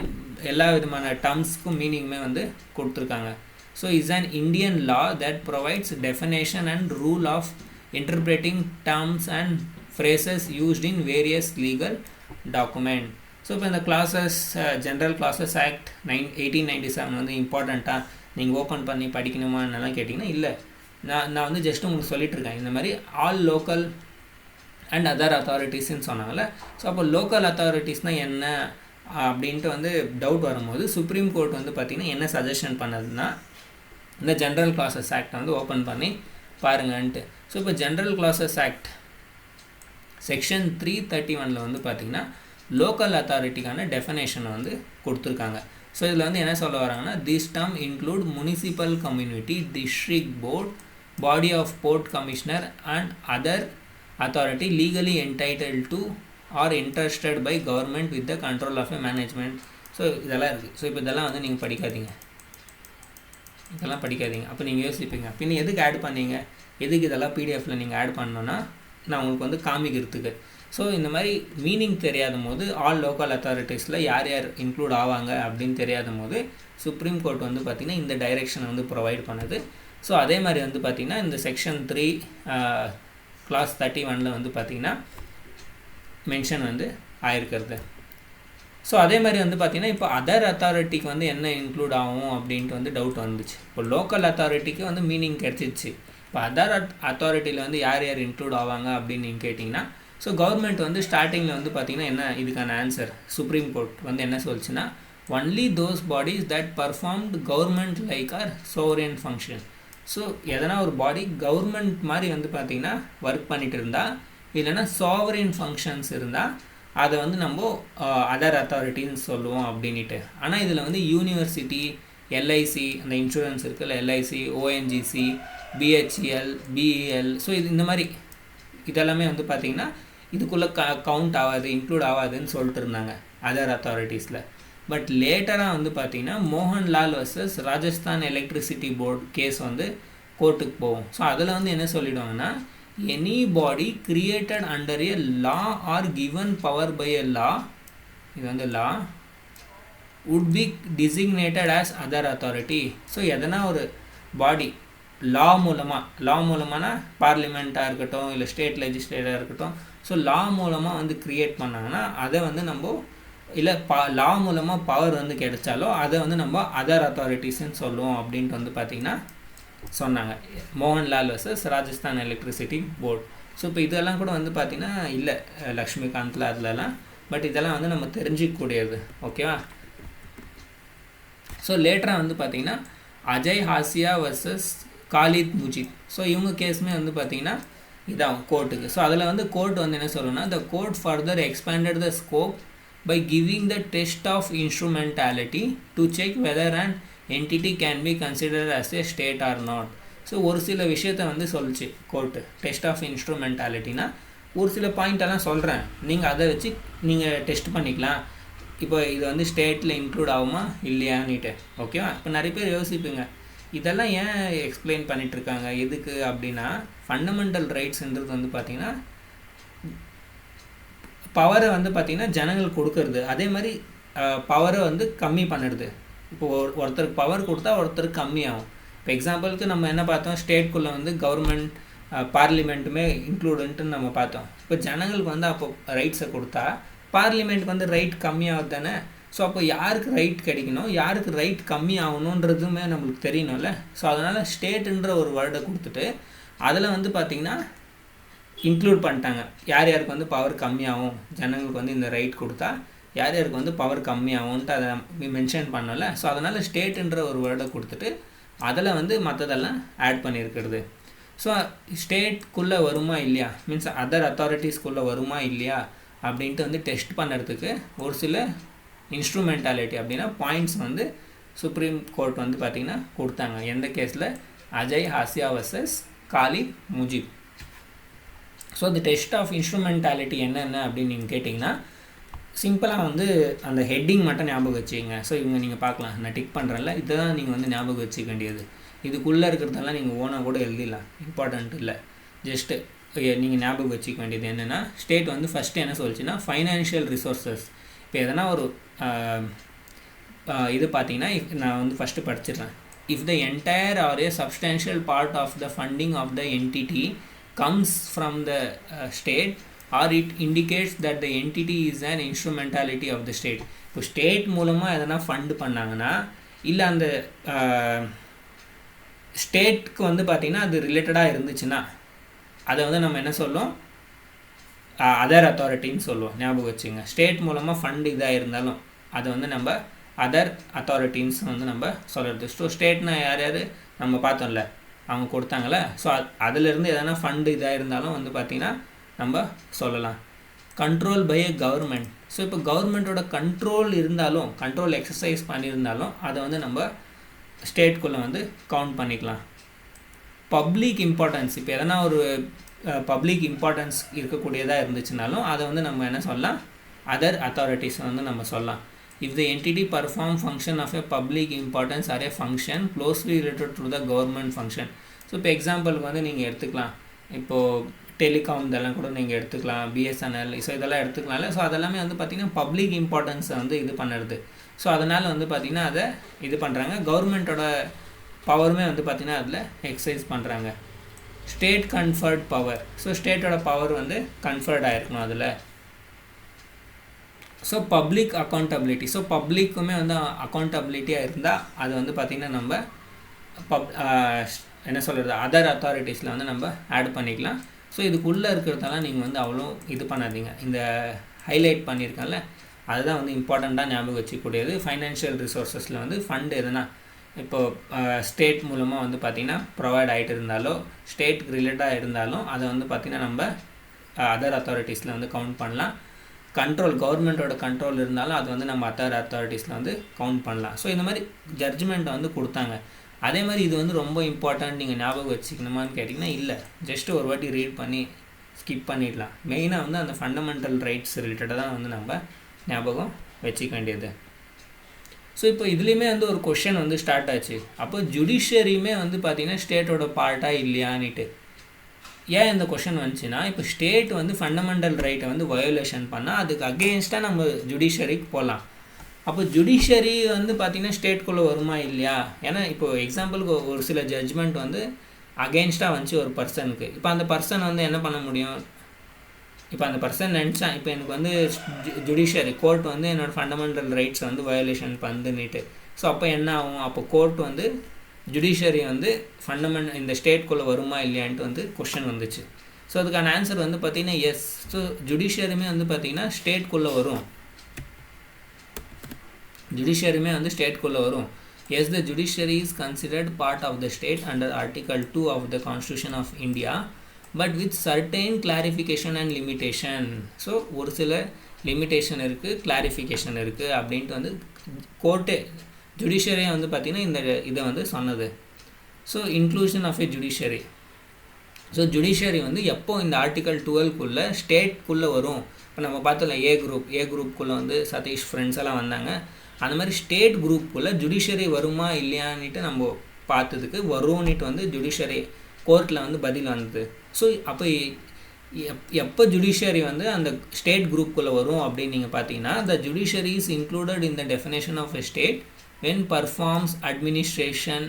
எல்லா விதமான டேர்ம்ஸ்க்கும் மீனிங்குமே வந்து கொடுத்துருக்காங்க. So is an Indian law that provides definition and rule of interpreting terms and phrases used in various legal document. So இப்போ இந்த கிளாஸஸ் ஜென்ரல் கிளாஸஸ் ஆக்ட் 1897 வந்து இம்பார்ட்டண்ட்டாக நீங்கள் ஓப்பன் பண்ணி படிக்கணுமா என்னெல்லாம் கேட்டிங்கன்னா இல்லை, நான் வந்து ஜஸ்ட் உங்களுக்கு சொல்லிட்டுருக்கேன். இந்த மாதிரி ஆல் லோக்கல் அண்ட் அதர் அத்தாரிட்டிஸ்ன்னு சொன்னாங்கள்ல. ஸோ அப்போ லோக்கல் அத்தாரிட்டிஸ்னால் என்ன அப்படின்ட்டு வந்து டவுட் வரும்போது சுப்ரீம் கோர்ட் வந்து பார்த்திங்கன்னா என்ன சஜஷன் பண்ணதுன்னா, இந்த ஜென்ரல் கிளாஸஸ் ஆக்ட் வந்து ஓப்பன் பண்ணி பாருங்கன்ட்டு. ஸோ இப்போ ஜென்ரல் கிளாஸஸ் ஆக்ட் செக்ஷன் 331 வந்து பார்த்திங்கன்னா லோக்கல் அத்தாரிட்டிக்கான டெஃபனேஷனை வந்து கொடுத்துருக்காங்க. ஸோ இதில் வந்து என்ன சொல்ல வராங்கன்னா, this term include municipal community, district board, body of port commissioner and other authority legally entitled to or entrusted by government with the control of a management. So இதெல்லாம் இருக்குது. ஸோ இப்போ இதெல்லாம் வந்து நீங்கள் படிக்காதீங்க, இதெல்லாம் படிக்காதீங்க. அப்போ நீங்கள் யோசிப்பீங்க, பின்ன எதுக்கு ஆட் பண்ணீங்க, எதுக்கு இதெல்லாம் பிடிஎஃப்பில் நீங்கள் ஆட் பண்ணோன்னா நான் உங்களுக்கு வந்து காமிக்கிறதுக்கு. ஸோ இந்த மாதிரி மீனிங் தெரியாத போது ஆல் லோக்கல் அத்தாரிட்டிஸில் யார் யார் இன்க்ளூட் ஆவாங்க அப்படின்னு தெரியாத போது சுப்ரீம் கோர்ட் வந்து பார்த்திங்கன்னா இந்த டைரெக்ஷனை வந்து ப்ரொவைட் பண்ணுது. ஸோ அதே மாதிரி வந்து பார்த்திங்கன்னா இந்த செக்ஷன் 3 கிளாஸ் 31 வந்து பார்த்திங்கன்னா மென்ஷன் வந்து ஆயிருக்கிறது. ஸோ அதே மாதிரி வந்து பார்த்திங்கன்னா இப்போ அதர் அத்தாரிட்டிக்கு வந்து என்ன இன்க்ளூட் ஆகும் அப்படின்ட்டு வந்து டவுட் வந்துச்சு. இப்போ லோக்கல் அத்தாரிட்டிக்கு வந்து மீனிங் கிடச்சிச்சு. இப்போ அதர் அத்தாரிட்டியில் வந்து யார் யார் இன்க்ளூட் ஆவாங்க அப்படின்னு நீங்கள் கேட்டிங்கன்னா, ஸோ கவர்மெண்ட் வந்து ஸ்டார்டிங்கில் வந்து பார்த்திங்கன்னா என்ன இதுக்கான ஆன்சர் சுப்ரீம் கோர்ட் வந்து என்ன சொல்லிச்சுன்னா, only those bodies that performed government like or sovereign function. So எதனா ஒரு பாடி கவர்மெண்ட் மாதிரி வந்து பார்த்திங்கன்னா ஒர்க் பண்ணிகிட்டு இருந்தால், இல்லைன்னா சாவரின் ஃபங்க்ஷன்ஸ் இருந்தால் அதை வந்து நம்ம அதர் அத்தாரிட்டின்னு சொல்லுவோம் அப்படின்ட்டு. ஆனால் இதில் வந்து யூனிவர்சிட்டி, எல்ஐசி, அந்த இன்சூரன்ஸ் இருக்குல்ல, LIC, ONGC, BHEL, BEL, so இது இந்த மாதிரி இதெல்லாமே வந்து பார்த்திங்கன்னா இதுக்குள்ளே கவுண்ட் ஆகாது, இன்க்ளூட் ஆகாதுன்னு சொல்லிட்டு இருந்தாங்க அதர் அத்தாரிட்டிஸில். பட் லேட்டராக வந்து பார்த்திங்கன்னா Mohanlal versus Rajasthan electricity board case வந்து கோர்ட்டுக்கு போகும். ஸோ அதில் வந்து என்ன சொல்லிவிடுவாங்கன்னா, any body created under a law or given power by a law, இது வந்து law would be designated as other authority. So எதனா ஒரு பாடி லா மூலமானா பார்லிமெண்ட்டாக இருக்கட்டும், இல்லை ஸ்டேட் லெஜிஸ்லேட்டராக இருக்கட்டும், ஸோ லா மூலமாக வந்து க்ரியேட் பண்ணாங்கன்னா அதை வந்து நம்ம இல்லை லா மூலமாக பவர் வந்து கிடைச்சாலோ அதை வந்து நம்ம அதர் அத்தாரிட்டிஸ்ன்னு சொல்லுவோம் அப்படின்ட்டு வந்து பார்த்திங்கன்னா சொன்னாங்க. Mohanlal versus Rajasthan electricity board. So இப்போ இதெல்லாம் கூட வந்து பார்த்திங்கன்னா இல்லை லக்ஷ்மிகாந்தில் அதுலலாம், பட் இதெல்லாம் வந்து நம்ம தெரிஞ்சிக்கக்கூடியது. ஓகேவா? ஸோ லேட்டராக வந்து பார்த்திங்கன்னா Ajay ஹாசியா versus Khalid Mujith, so இவங்க கேஸுமே வந்து பார்த்திங்கன்னா இதாகும் கோர்ட்டுக்கு. ஸோ அதில் வந்து கோர்ட் வந்து என்ன சொல்லணும்னா, the court further expanded the scope by giving the test of instrumentality to check whether an entity can be considered as a state or not. So ஒரு சில விஷயத்தை வந்து சொல்லிச்சு கோர்ட்டு. டெஸ்ட் ஆஃப் இன்ஸ்ட்ருமெண்டாலிட்டினா ஒரு சில பாயிண்டெல்லாம் சொல்கிறேன், நீங்கள் அதை வச்சு நீங்கள் டெஸ்ட் பண்ணிக்கலாம், இப்போ இது வந்து ஸ்டேட்டில் இன்க்ளூட் ஆகுமா இல்லையான்னுட்டு. ஓகேவா? இப்போ நிறைய பேர் யோசிப்பீங்க, இதெல்லாம் ஏன் எக்ஸ்பிளைன் பண்ணிகிட்ருக்காங்க எதுக்கு அப்படின்னா, ஃபண்டமெண்டல் ரைட்ஸ்ன்றது வந்து பார்த்திங்கன்னா பவரை வந்து பார்த்திங்கன்னா ஜனங்கள் கொடுக்கறது, அதே மாதிரி பவரை வந்து கம்மி பண்ணிடுது. இப்போது ஒருத்தருக்கு பவர் கொடுத்தா ஒருத்தருக்கு கம்மியாகும். இப்போ எக்ஸாம்பிளுக்கு நம்ம என்ன பார்த்தோம், ஸ்டேட்குள்ளே வந்து கவர்மெண்ட் பார்லிமெண்ட்டுமே இன்க்ளூடுன்ட்டு நம்ம பார்த்தோம். இப்போ ஜனங்களுக்கு வந்து அப்போ ரைட்ஸை கொடுத்தா பார்லிமெண்ட்டுக்கு வந்து ரைட் கம்மியாகுது தானே. ஸோ அப்போ யாருக்கு ரைட் கிடைக்கணும், யாருக்கு ரைட் கம்மி ஆகணுன்றதுமே நம்மளுக்கு தெரியணும்ல. ஸோ அதனால் ஸ்டேட்டுன்ற ஒரு வேர்டை கொடுத்துட்டு அதில் வந்து பார்த்திங்கன்னா இன்க்ளூட் பண்ணிட்டாங்க, யார் யாருக்கு வந்து பவர் கம்மியாகும், ஜனங்களுக்கு வந்து இந்த ரைட் கொடுத்தா யார் யாருக்கு வந்து பவர் கம்மியாகும்ன்ட்டு அதை மென்ஷன் பண்ணல. ஸோ அதனால் ஸ்டேட்டுன்ற ஒரு வேர்டை கொடுத்துட்டு அதில் வந்து மற்றதெல்லாம் ஆட் பண்ணியிருக்கிறது. ஸோ ஸ்டேட்குள்ளே வருமா இல்லையா, மீன்ஸ் அதர் அத்தாரிட்டிஸ்குள்ளே வருமா இல்லையா அப்படின்ட்டு வந்து டெஸ்ட் பண்ணுறதுக்கு ஒரு சில இன்ஸ்ட்ருமெண்டாலிட்டி அப்படின்னா பாயிண்ட்ஸ் வந்து சுப்ரீம் கோர்ட் வந்து பார்த்திங்கன்னா கொடுத்தாங்க. எந்த கேஸில், Ajay ஹாசியா versus Khalid Mujith. So அந்த டெஸ்ட் ஆஃப் இன்ஸ்ட்ருமெண்டாலிட்டி என்னென்ன அப்படின்னு நீங்கள் கேட்டிங்கன்னா, சிம்பிளாக வந்து அந்த ஹெட்டிங் மட்டும் ஞாபகம் வச்சுக்கோங்க. ஸோ இவங்க நீங்கள் பார்க்கலாம், நான் டிக் பண்ணுறேன்ல, இதை தான் நீங்கள் வந்து ஞாபகம் வச்சுக்க வேண்டியது. இதுக்குள்ளே இருக்கிறதெல்லாம் நீங்கள் ஓனாக கூட எழுதிடலாம், இம்பார்ட்டண்ட் இல்லை. ஜஸ்ட்டு நீங்கள் ஞாபகம் வச்சுக்க வேண்டியது என்னென்னா, ஸ்டேட் வந்து ஃபஸ்ட்டு என்ன சொல்லிச்சுன்னா, ஃபைனான்ஷியல் ரிசோர்ஸஸ். இப்போ எதனா ஒரு இது பார்த்தீங்கன்னா நான் வந்து ஃபஸ்ட்டு படிச்சிடுறேன். If the entire or a substantial part of the funding of the entity comes from the state or it indicates that the entity is an instrumentality of the state. இப்போ state மூலமாக எதனா fund பண்ணாங்கன்னா, இல்லை அந்த ஸ்டேட்க்கு வந்து பார்த்திங்கன்னா அது ரிலேட்டடாக இருந்துச்சுன்னா அதை வந்து நம்ம என்ன சொல்லுவோம், அதர் அத்தாரிட்டின்னு சொல்லுவோம். ஞாபகம் வச்சுங்க, ஸ்டேட் மூலமாக ஃபண்டு இதாக இருந்தாலும் அதை வந்து நம்ம அதர் அத்தாரிட்டின்னு வந்து நம்ம சொல்கிறது. ஸோ ஸ்டேட்னா யார் யார், நம்ம பார்த்தோம்ல அவங்க கொடுத்தாங்கல்ல. ஸோ அதிலிருந்து எதனா ஃபண்டு இதாக இருந்தாலும் வந்து பார்த்திங்கன்னா நம்ம சொல்லலாம். Control by a government. So இப்போ கவர்மெண்ட்டோட கண்ட்ரோல் இருந்தாலும், கண்ட்ரோல் எக்ஸசைஸ் பண்ணியிருந்தாலும் அதை வந்து நம்ம ஸ்டேட்குள்ளே வந்து கவுண்ட் பண்ணிக்கலாம். பப்ளிக் இம்பார்ட்டன்ஸ், இப்போ எதனா ஒரு பப்ளிக் இம்பார்ட்டன்ஸ் இருக்கக்கூடியதாக இருந்துச்சுனாலும் அதை வந்து நம்ம என்ன சொல்லலாம், அதர் அத்தாரிட்டிஸ் வந்து நம்ம சொல்லலாம். If the entity perform function of a public importance or a function closely related to the government function. So இப்போ எக்ஸாம்பிளுக்கு வந்து நீங்கள் எடுத்துக்கலாம், இப்போது டெலிகாம் இதெல்லாம் கூட நீங்கள் எடுத்துக்கலாம், பிஎஸ்என்எல், ஸோ இதெல்லாம் எடுத்துக்கலாம்ல. ஸோ அதெல்லாமே வந்து பார்த்திங்கன்னா பப்ளிக் இம்பார்ட்டன்ஸை வந்து இது பண்ணுறது. ஸோ அதனால் வந்து பார்த்திங்கன்னா அதை இது பண்ணுறாங்க. கவர்மெண்ட்டோட பவருமே வந்து பார்த்திங்கன்னா அதில் எக்ஸசைஸ் பண்ணுறாங்க. State conferred power. ஸோ ஸ்டேட்டோட பவர் வந்து கன்ஃபர்ட் ஆகிருக்கணும் அதில். So public accountability. ஸோ பப்ளிக்குமே வந்து அக்கௌண்டபிலிட்டியாக இருந்தால் அது வந்து பார்த்திங்கன்னா நம்ம என்ன சொல்கிறது, அதர் அத்தாரிட்டிஸில் வந்து நம்ம ஆட் பண்ணிக்கலாம். ஸோ இதுக்குள்ளே இருக்கிறதெல்லாம் நீங்கள் வந்து அவ்வளோ இது பண்ணாதீங்க. இந்த ஹைலைட் பண்ணியிருக்கேன்ல அதுதான் வந்து இம்பார்ட்டண்ட்டாக ஞாபகம் வச்சுக்கூடியது. ஃபைனான்ஷியல் ரிசோர்ஸஸில் வந்து ஃபண்டு எதுனா இப்போது ஸ்டேட் மூலமாக வந்து பார்த்திங்கன்னா ப்ரொவைட் ஆகிட்டு இருந்தாலோ, ஸ்டேட் ரிலேட்டாக இருந்தாலும் அதை வந்து பார்த்திங்கன்னா நம்ம அதர் அத்தாரிட்டிஸில் வந்து கவுண்ட் பண்ணலாம். கண்ட்ரோல், கவர்மெண்ட்டோட கண்ட்ரோல் இருந்தாலும் அது வந்து நம்ம அதர் அத்தாரிட்டிஸில் வந்து கவுண்ட் பண்ணலாம். ஸோ இந்த மாதிரி ஜட்ஜ்மெண்ட்டை வந்து கொடுத்தாங்க. அதே மாதிரி இது வந்து ரொம்ப இம்பார்ட்டன்ட் நீங்கள் ஞாபகம் வச்சுக்கணுமான்னு கேட்டிங்கன்னா இல்லை, ஜஸ்ட்டு ஒரு வாட்டி ரீட் பண்ணி ஸ்கிப் பண்ணிடலாம். மெயினாக வந்து அந்த ஃபண்டமெண்டல் ரைட்ஸ் ரிலேட்டடாக தான் வந்து நம்ம ஞாபகம் வச்சுக்க வேண்டியது. ஸோ இப்போ இதுலேயுமே வந்து ஒரு கொஷன் வந்து ஸ்டார்ட் ஆச்சு. அப்போ ஜுடிஷியரியுமே வந்து பார்த்திங்கன்னா ஸ்டேட்டோட பார்ட்டாக இல்லையான்னுட்டு. ஏன் இந்த கொஷன் வந்துச்சுன்னா, இப்போ ஸ்டேட் வந்து ஃபண்டமெண்டல் ரைட்டை வந்து வயோலேஷன் பண்ணால் அதுக்கு அகெயின்ஸ்டாக நம்ம ஜுடிஷியரிக்கு போகலாம். அப்போ ஜுடிஷியரி வந்து பார்த்திங்கன்னா ஸ்டேட்குள்ளே வருமா இல்லையா? ஏன்னா இப்போது எக்ஸாம்பிளுக்கு ஒரு சில ஜட்ஜ்மெண்ட் வந்து அகெயின்ஸ்டாக வந்துச்சு ஒரு பர்சனுக்கு. இப்போ அந்த பர்சன் வந்து என்ன பண்ண முடியும், இப்போ அந்த பர்சன் நினச்சான் இப்போ எனக்கு வந்து ஜுடிஷியரி கோர்ட் வந்து என்னோடய ஃபண்டமெண்டல் ரைட்ஸ் வந்து வயோலேஷன் பண்ணுன்னுட்டு. ஸோ அப்போ என்ன ஆகும், அப்போ கோர்ட் வந்து ஜுடிஷியரி வந்து இந்த ஸ்டேட்குள்ளே வருமா இல்லையான்ட்டு வந்து கொஷின் வந்துச்சு. ஸோ அதுக்கான ஆன்சர் வந்து பார்த்திங்கன்னா எஸ். ஸோ ஜுடிஷியரியுமே வந்து பார்த்திங்கன்னா ஸ்டேட்குள்ளே வரும். ஜுடிஷியரியுமே வந்து ஸ்டேட்குள்ளே வரும். Yes, the judiciary is considered part of the state under article 2 of the constitution of India, but with certain clarification and limitation. So ஒரு சில லிமிட்டேஷன் இருக்குது, கிளாரிஃபிகேஷன் இருக்குது அப்படின்ட்டு வந்து கோர்ட்டே ஜுடிஷியரியை வந்து பார்த்திங்கன்னா இந்த இதை வந்து சொன்னது. So inclusion of a judiciary. So judiciary வந்து எப்போ இந்த ஆர்டிகல் 12குள்ளே ஸ்டேட்குள்ளே வரும். இப்போ நம்ம பார்த்தோம்ல ஏ குரூப்புக்குள்ளே வந்து சதீஷ் ஃப்ரெண்ட்ஸ் எல்லாம் வந்தாங்க. அந்த மாதிரி ஸ்டேட் குரூப்புக்குள்ளே ஜுடிஷியரி வருமா இல்லையான்னுட்டு நம்ம பார்த்ததுக்கு வரும்னுட்டு வந்து ஜுடிஷியரி கோர்ட்டில் வந்து பதில் வந்தது. ஸோ அப்போ எப்போ ஜுடிஷியரி வந்து அந்த ஸ்டேட் குரூப்புக்குள்ளே வரும் அப்படின்னு நீங்கள் பார்த்தீங்கன்னா, the judiciary is included in the definition of a state when performs administration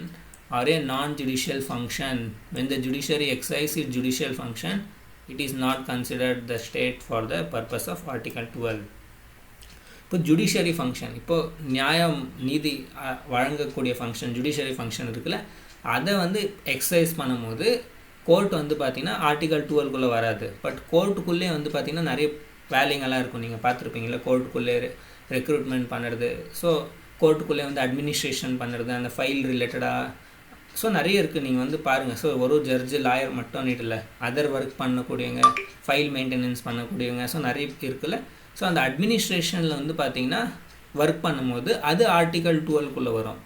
or a non-judicial function. When the judiciary exercises its judicial function, it is not considered the state for the purpose of Article 12. இப்போ judiciary function, இப்போது நியாயம் நீதி வழங்கக்கூடிய function judiciary function இருக்குல்ல, அதை வந்து exercise பண்ணும்போது court வந்து பார்த்திங்கன்னா ஆர்டிகல் 12குள்ளே வராது. பட் கோர்ட்டுக்குள்ளே வந்து பார்த்திங்கன்னா நிறைய வேலைங்கள்லாம் இருக்கும். நீங்கள் பார்த்துருப்பீங்களா, கோர்ட்டுக்குள்ளே ரெக்ரூட்மெண்ட் பண்ணுறது, ஸோ கோர்ட்டுக்குள்ளே வந்து அட்மினிஸ்ட்ரேஷன் பண்ணுறது, அந்த ஃபைல் ரிலேட்டடாக, ஸோ நிறைய இருக்குது. நீங்கள் வந்து பாருங்கள். ஸோ ஒரு ஜட்ஜு லாயர் மட்டும் இல்லை, அதர் ஒர்க் பண்ணக்கூடியவங்க, ஃபைல் மெயின்டெனன்ஸ் பண்ணக்கூடியவங்க, ஸோ நிறைய இருக்குல்ல. ஸோ அந்த அட்மினிஸ்ட்ரேஷனில் வந்து பார்த்திங்கன்னா ஒர்க் பண்ணும்போது அது ஆர்டிகல் 12குள்ளே வரும்.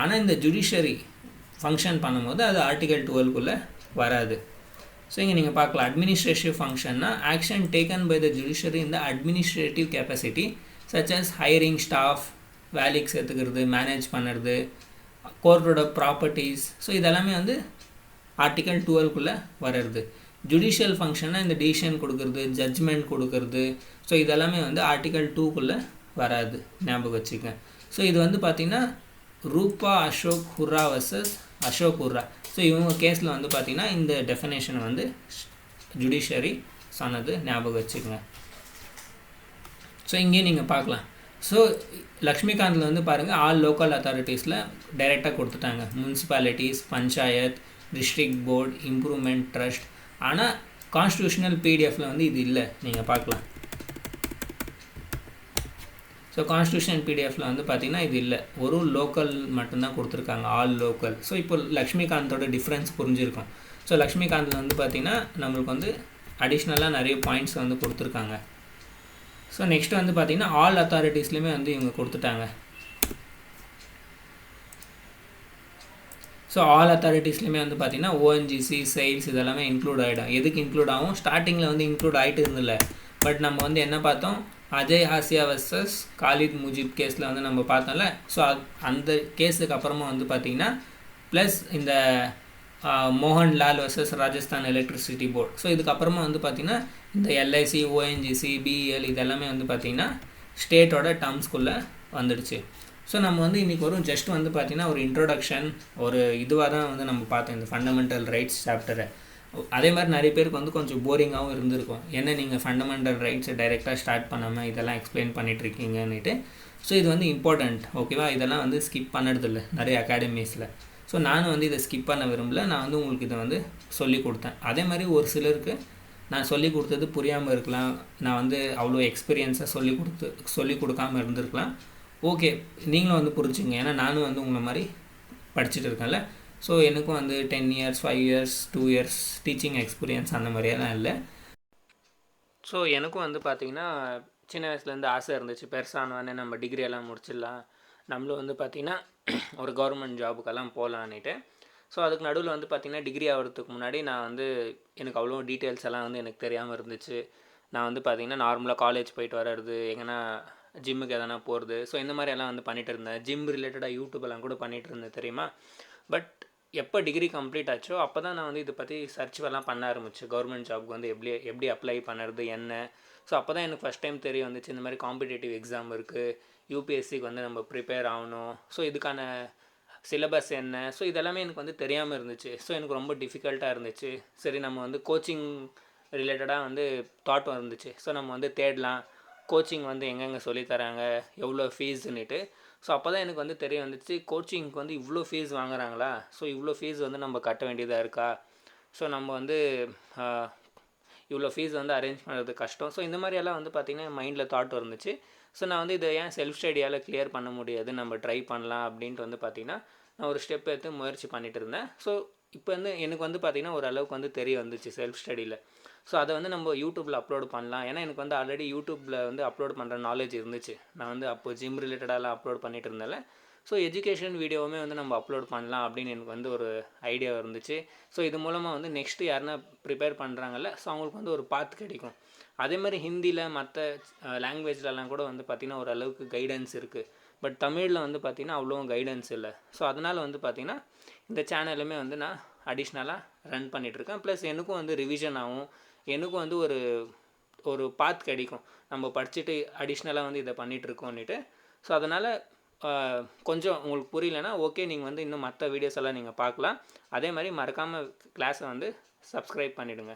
ஆனால் இந்த ஜுடிஷியரி ஃபங்க்ஷன் பண்ணும்போது அது ஆர்டிகல் 12குள்ளே வராது. ஸோ இங்கே நீங்கள் பார்க்கலாம், அட்மினிஸ்ட்ரேட்டிவ் ஃபங்க்ஷன்னா action taken by the judiciary இந்த administrative capacity such as hiring staff, வேலைக்கு சேர்த்துக்கிறது, மேனேஜ் பண்ணுறது, கோர்ட்டோட ப்ராப்பர்ட்டிஸ். ஸோ இதெல்லாமே வந்து ஆர்டிகல் 12குள்ளே வர்றது. ஜுடிஷியல் ஃபங்க்ஷனாக இந்த டிசிஷன் கொடுக்கறது, ஜட்ஜ்மெண்ட் கொடுக்கறது, ஸோ இதெல்லாமே வந்து ஆர்டிகல் 2குள்ளே வராது, ஞாபகம் வச்சுக்கங்க. ஸோ இது வந்து பார்த்திங்கன்னா ரூபா அசோக் ஹுர்ரா வர்சஸ் அசோக் ஹுர்ரா. ஸோ இவங்க கேஸில் வந்து பார்த்திங்கன்னா இந்த டெஃபினேஷனை வந்து ஜுடிஷியரி சொன்னது, ஞாபகம் வச்சுக்கோங்க. ஸோ இங்கேயும் நீங்கள் பார்க்கலாம். ஸோ லக்ஷ்மிகாந்தில் வந்து பாருங்கள், ஆல் லோக்கல் அத்தாரிட்டிஸில் டைரெக்டாக கொடுத்துட்டாங்க. Municipalities, panchayat, district board, improvement trust. ஆனால் கான்ஸ்டியூஷனல் பிடிஎஃப்பில் வந்து இது இல்லை, நீங்கள் பார்க்கலாம். ஸோ கான்ஸ்டியூஷன் பிடிஎஃப்பில் வந்து பார்த்திங்கன்னா இது இல்லை, ஒரு லோக்கல் மட்டும்தான் கொடுத்துருக்காங்க, ஆல் லோக்கல். ஸோ இப்போ லக்ஷ்மிகாந்தோட டிஃப்ரென்ஸ் புரிஞ்சிருக்கும். ஸோ லக்ஷ்மிகாந்தில் வந்து பார்த்திங்கன்னா நம்மளுக்கு வந்து அடிஷ்னலாக நிறைய பாயிண்ட்ஸ் வந்து கொடுத்துருக்காங்க. ஸோ நெக்ஸ்ட் வந்து பார்த்திங்கன்னா ஆல் அத்தாரிட்டிஸ்லேயுமே வந்து இவங்க கொடுத்துட்டாங்க. ஸோ ஆல் அத்தாரிட்டிஸ்லையுமே வந்து பார்த்திங்கன்னா ஓஎன்ஜிசி, செயில்ஸ் இதெல்லாமே இன்க்ளூட் ஆகிடும். எதுக்கு இன்க்ளூட் ஆகும், ஸ்டார்டிங்கில் வந்து இன்க்ளூட் ஆகிட்டு இருந்தில்ல. பட் நம்ம வந்து என்ன பார்த்தோம், அஜய் ஹாசியா வர்சஸ் காலித் முஜிப் கேஸில் வந்து நம்ம பார்த்தோம்ல. ஸோ அந்த கேஸுக்கு அப்புறமா வந்து பார்த்திங்கன்னா ப்ளஸ் இந்த Mohanlal versus Rajasthan electricity board. So இதுக்கப்புறமா வந்து பார்த்திங்கன்னா இந்த எல்ஐசி, ஓஎன்ஜிசி, பிஇஎல் இதெல்லாமே வந்து பார்த்திங்கன்னா ஸ்டேட்டோட டேர்ம்ஸ்குள்ளே வந்துடுச்சு. ஸோ நம்ம வந்து இன்றைக்கி வரும் ஜஸ்ட் வந்து பார்த்திங்கன்னா ஒரு இன்ட்ரோடக்ஷன், ஒரு இதுவாக தான் வந்து நம்ம பார்த்தோம் இந்த ஃபண்டமெண்டல் ரைட்ஸ் சாப்டரை. அதே மாதிரி நிறைய பேருக்கு வந்து கொஞ்சம் போரிங்காகவும் இருந்திருக்கும், என்ன நீங்கள் ஃபண்டமெண்டல் ரைட்ஸை டைரெக்டாக ஸ்டார்ட் பண்ணாமல் இதெல்லாம் எக்ஸ்பிளைன் பண்ணிகிட்ருக்கீங்கன்னுட்டு. ஸோ இது வந்து இம்பார்ட்டண்ட், ஓகேவா? இதெல்லாம் வந்து ஸ்கிப் பண்ணுறதில்ல நிறைய அகாடமிஸில். ஸோ நானும் வந்து இதை ஸ்கிப் பண்ண விரும்பல, நான் வந்து உங்களுக்கு இதை வந்து சொல்லி கொடுத்தேன். அதே மாதிரி ஒரு சிலருக்கு நான் சொல்லி கொடுத்தது புரியாமல் இருக்கலாம், நான் வந்து அவ்வளோ எக்ஸ்பீரியன்ஸாக சொல்லி கொடுக்காமல் இருந்திருக்கலாம். ஓகே, நீங்களும் வந்து புரிஞ்சுங்க, ஏன்னா நானும் வந்து உங்களை மாதிரி படிச்சுட்டு இருக்கேன்ல. ஸோ எனக்கும் வந்து 10 years, 5 years, 2 years teaching experience அந்த மாதிரியெல்லாம் இல்லை. ஸோ எனக்கும் வந்து பார்த்திங்கன்னா சின்ன வயசுலேருந்து ஆசை இருந்துச்சு, பெருசானவொடனே நம்ம டிகிரியெல்லாம் முடிச்சிடலாம், நம்மளும் வந்து பார்த்திங்கன்னா ஒரு கவர்மெண்ட் ஜாபுக்கெல்லாம் போகலான்னுட்டு. ஸோ அதுக்கு நடுவில் வந்து பார்த்திங்கன்னா டிகிரி ஆகிறதுக்கு முன்னாடி நான் வந்து எனக்கு அவ்வளோ டீட்டெயில்ஸ் எல்லாம் வந்து எனக்கு தெரியாமல் இருந்துச்சு. நான் வந்து பார்த்திங்கன்னா நார்மலாக காலேஜ் போயிட்டு வர்றது, எங்கன்னா ஜிம்முக்கு எதனா போகிறது, ஸோ இந்த மாதிரி எல்லாம் வந்து பண்ணிகிட்டு இருந்தேன். ஜிம் ரிலேட்டடாக யூடியூப்லாம் கூட பண்ணிகிட்டு இருந்தேன், தெரியுமா? பட் எப்போ டிகிரி கம்ப்ளீட் ஆச்சோ அப்போ தான் நான் வந்து இதை பற்றி சர்ச்லாம் பண்ண ஆரம்பித்தேன், கவர்மெண்ட் ஜாப்க்கு வந்து எப்படி அப்ளை பண்ணுறது என்ன. ஸோ அப்போ தான் எனக்கு ஃபஸ்ட் டைம் தெரிய வந்துச்சு, இந்த மாதிரி காம்படிட்டிவ் எக்ஸாம் இருக்குது, யூபிஎஸ்சிக்கு வந்து நம்ம ப்ரிப்பேர் ஆகணும், ஸோ இதுக்கான சிலபஸ் என்ன, ஸோ இதெல்லாமே எனக்கு வந்து தெரியாமல் இருந்துச்சு. ஸோ எனக்கு ரொம்ப டிஃபிகல்ட்டாக இருந்துச்சு. சரி, நம்ம வந்து கோச்சிங் ரிலேட்டடாக வந்து தாட் வந்துச்சு. ஸோ நம்ம வந்து தேடலாம், கோச்சிங் வந்து எங்கெங்கே சொல்லித்தராங்க, எவ்வளோ ஃபீஸுன்னுட்டு. ஸோ அப்போ தான் எனக்கு வந்து தெரிய வந்துச்சு, கோச்சிங்க்கு வந்து இவ்வளோ ஃபீஸ் வாங்குறாங்களா, ஸோ இவ்வளோ ஃபீஸ் வந்து நம்ம கட்ட வேண்டியதாக இருக்கா, ஸோ நம்ம வந்து இவ்வளோ ஃபீஸ் வந்து அரேஞ்ச் பண்ணுறது கஷ்டம். ஸோ இந்த மாதிரியெல்லாம் வந்து பார்த்திங்கன்னா மைண்டில் தாட் இருந்துச்சு. ஸோ நான் வந்து இதை ஏன் செல்ஃப் ஸ்டடியால் கிளியர் பண்ண முடியாது, நம்ம ட்ரை பண்ணலாம் அப்படின்ட்டு வந்து பார்த்திங்கன்னா நான் ஒரு ஸ்டெப் எடுத்து முயற்சி பண்ணிகிட்டு இருந்தேன். ஸோ இப்போ வந்து எனக்கு வந்து பார்த்திங்கன்னா ஓரளவுக்கு வந்து தெரிய வந்துச்சு செல்ஃப் ஸ்டடியில். ஸோ அதை வந்து நம்ம யூடியூப்பில் அப்லோட் பண்ணலாம், ஏன்னா எனக்கு வந்து ஆல்ரெடி யூடியூப்பில் வந்து அப்லோட் பண்ணுற நாலேஜ் இருந்துச்சு. நான் வந்து அப்போது ஜிம் ரிலேட்டடாலாம் அப்லோட் பண்ணிகிட்டு இருந்தேன்ல. ஸோ எஜுகேஷன் வீடியோவுமே வந்து நம்ம அப்லோட் பண்ணலாம் அப்படின்னு எனக்கு வந்து ஒரு ஐடியா இருந்துச்சு. ஸோ இது மூலமாக வந்து நெக்ஸ்ட்டு யாருன்னா ப்ரிப்பேர் பண்ணுறாங்கல்ல, ஸோ அவங்களுக்கு வந்து ஒரு பாத் கிடைக்கும். அதே மாதிரி ஹிந்தியில் மற்ற லாங்குவேஜ்லலாம் கூட வந்து பார்த்திங்கன்னா ஓரளவுக்கு கைடன்ஸ் இருக்குது. பட் தமிழில் வந்து பார்த்திங்கன்னா அவ்வளோ கைடன்ஸ் இல்லை. ஸோ அதனால் வந்து பார்த்திங்கன்னா இந்த சேனலுமே வந்து நான் அடிஷ்னலாக ரன் பண்ணிகிட்ருக்கேன். ப்ளஸ் எனக்கும் வந்து ரிவிஷன் ஆகும், எனக்கும் வந்து ஒரு பாத் கிடைக்கும், நம்ம படிச்சுட்டு அடிஷ்னலாக வந்து இதை பண்ணிகிட்ருக்கோன்னுட்டு. ஸோ அதனால் கொஞ்சம் உங்களுக்கு புரியலன்னா ஓகே, நீங்கள் வந்து இன்னும் மற்ற வீடியோஸ் எல்லாம் நீங்கள் பார்க்கலாம். அதே மாதிரி மறக்காமல் கிளாஸை வந்து சப்ஸ்கிரைப் பண்ணிவிடுங்க.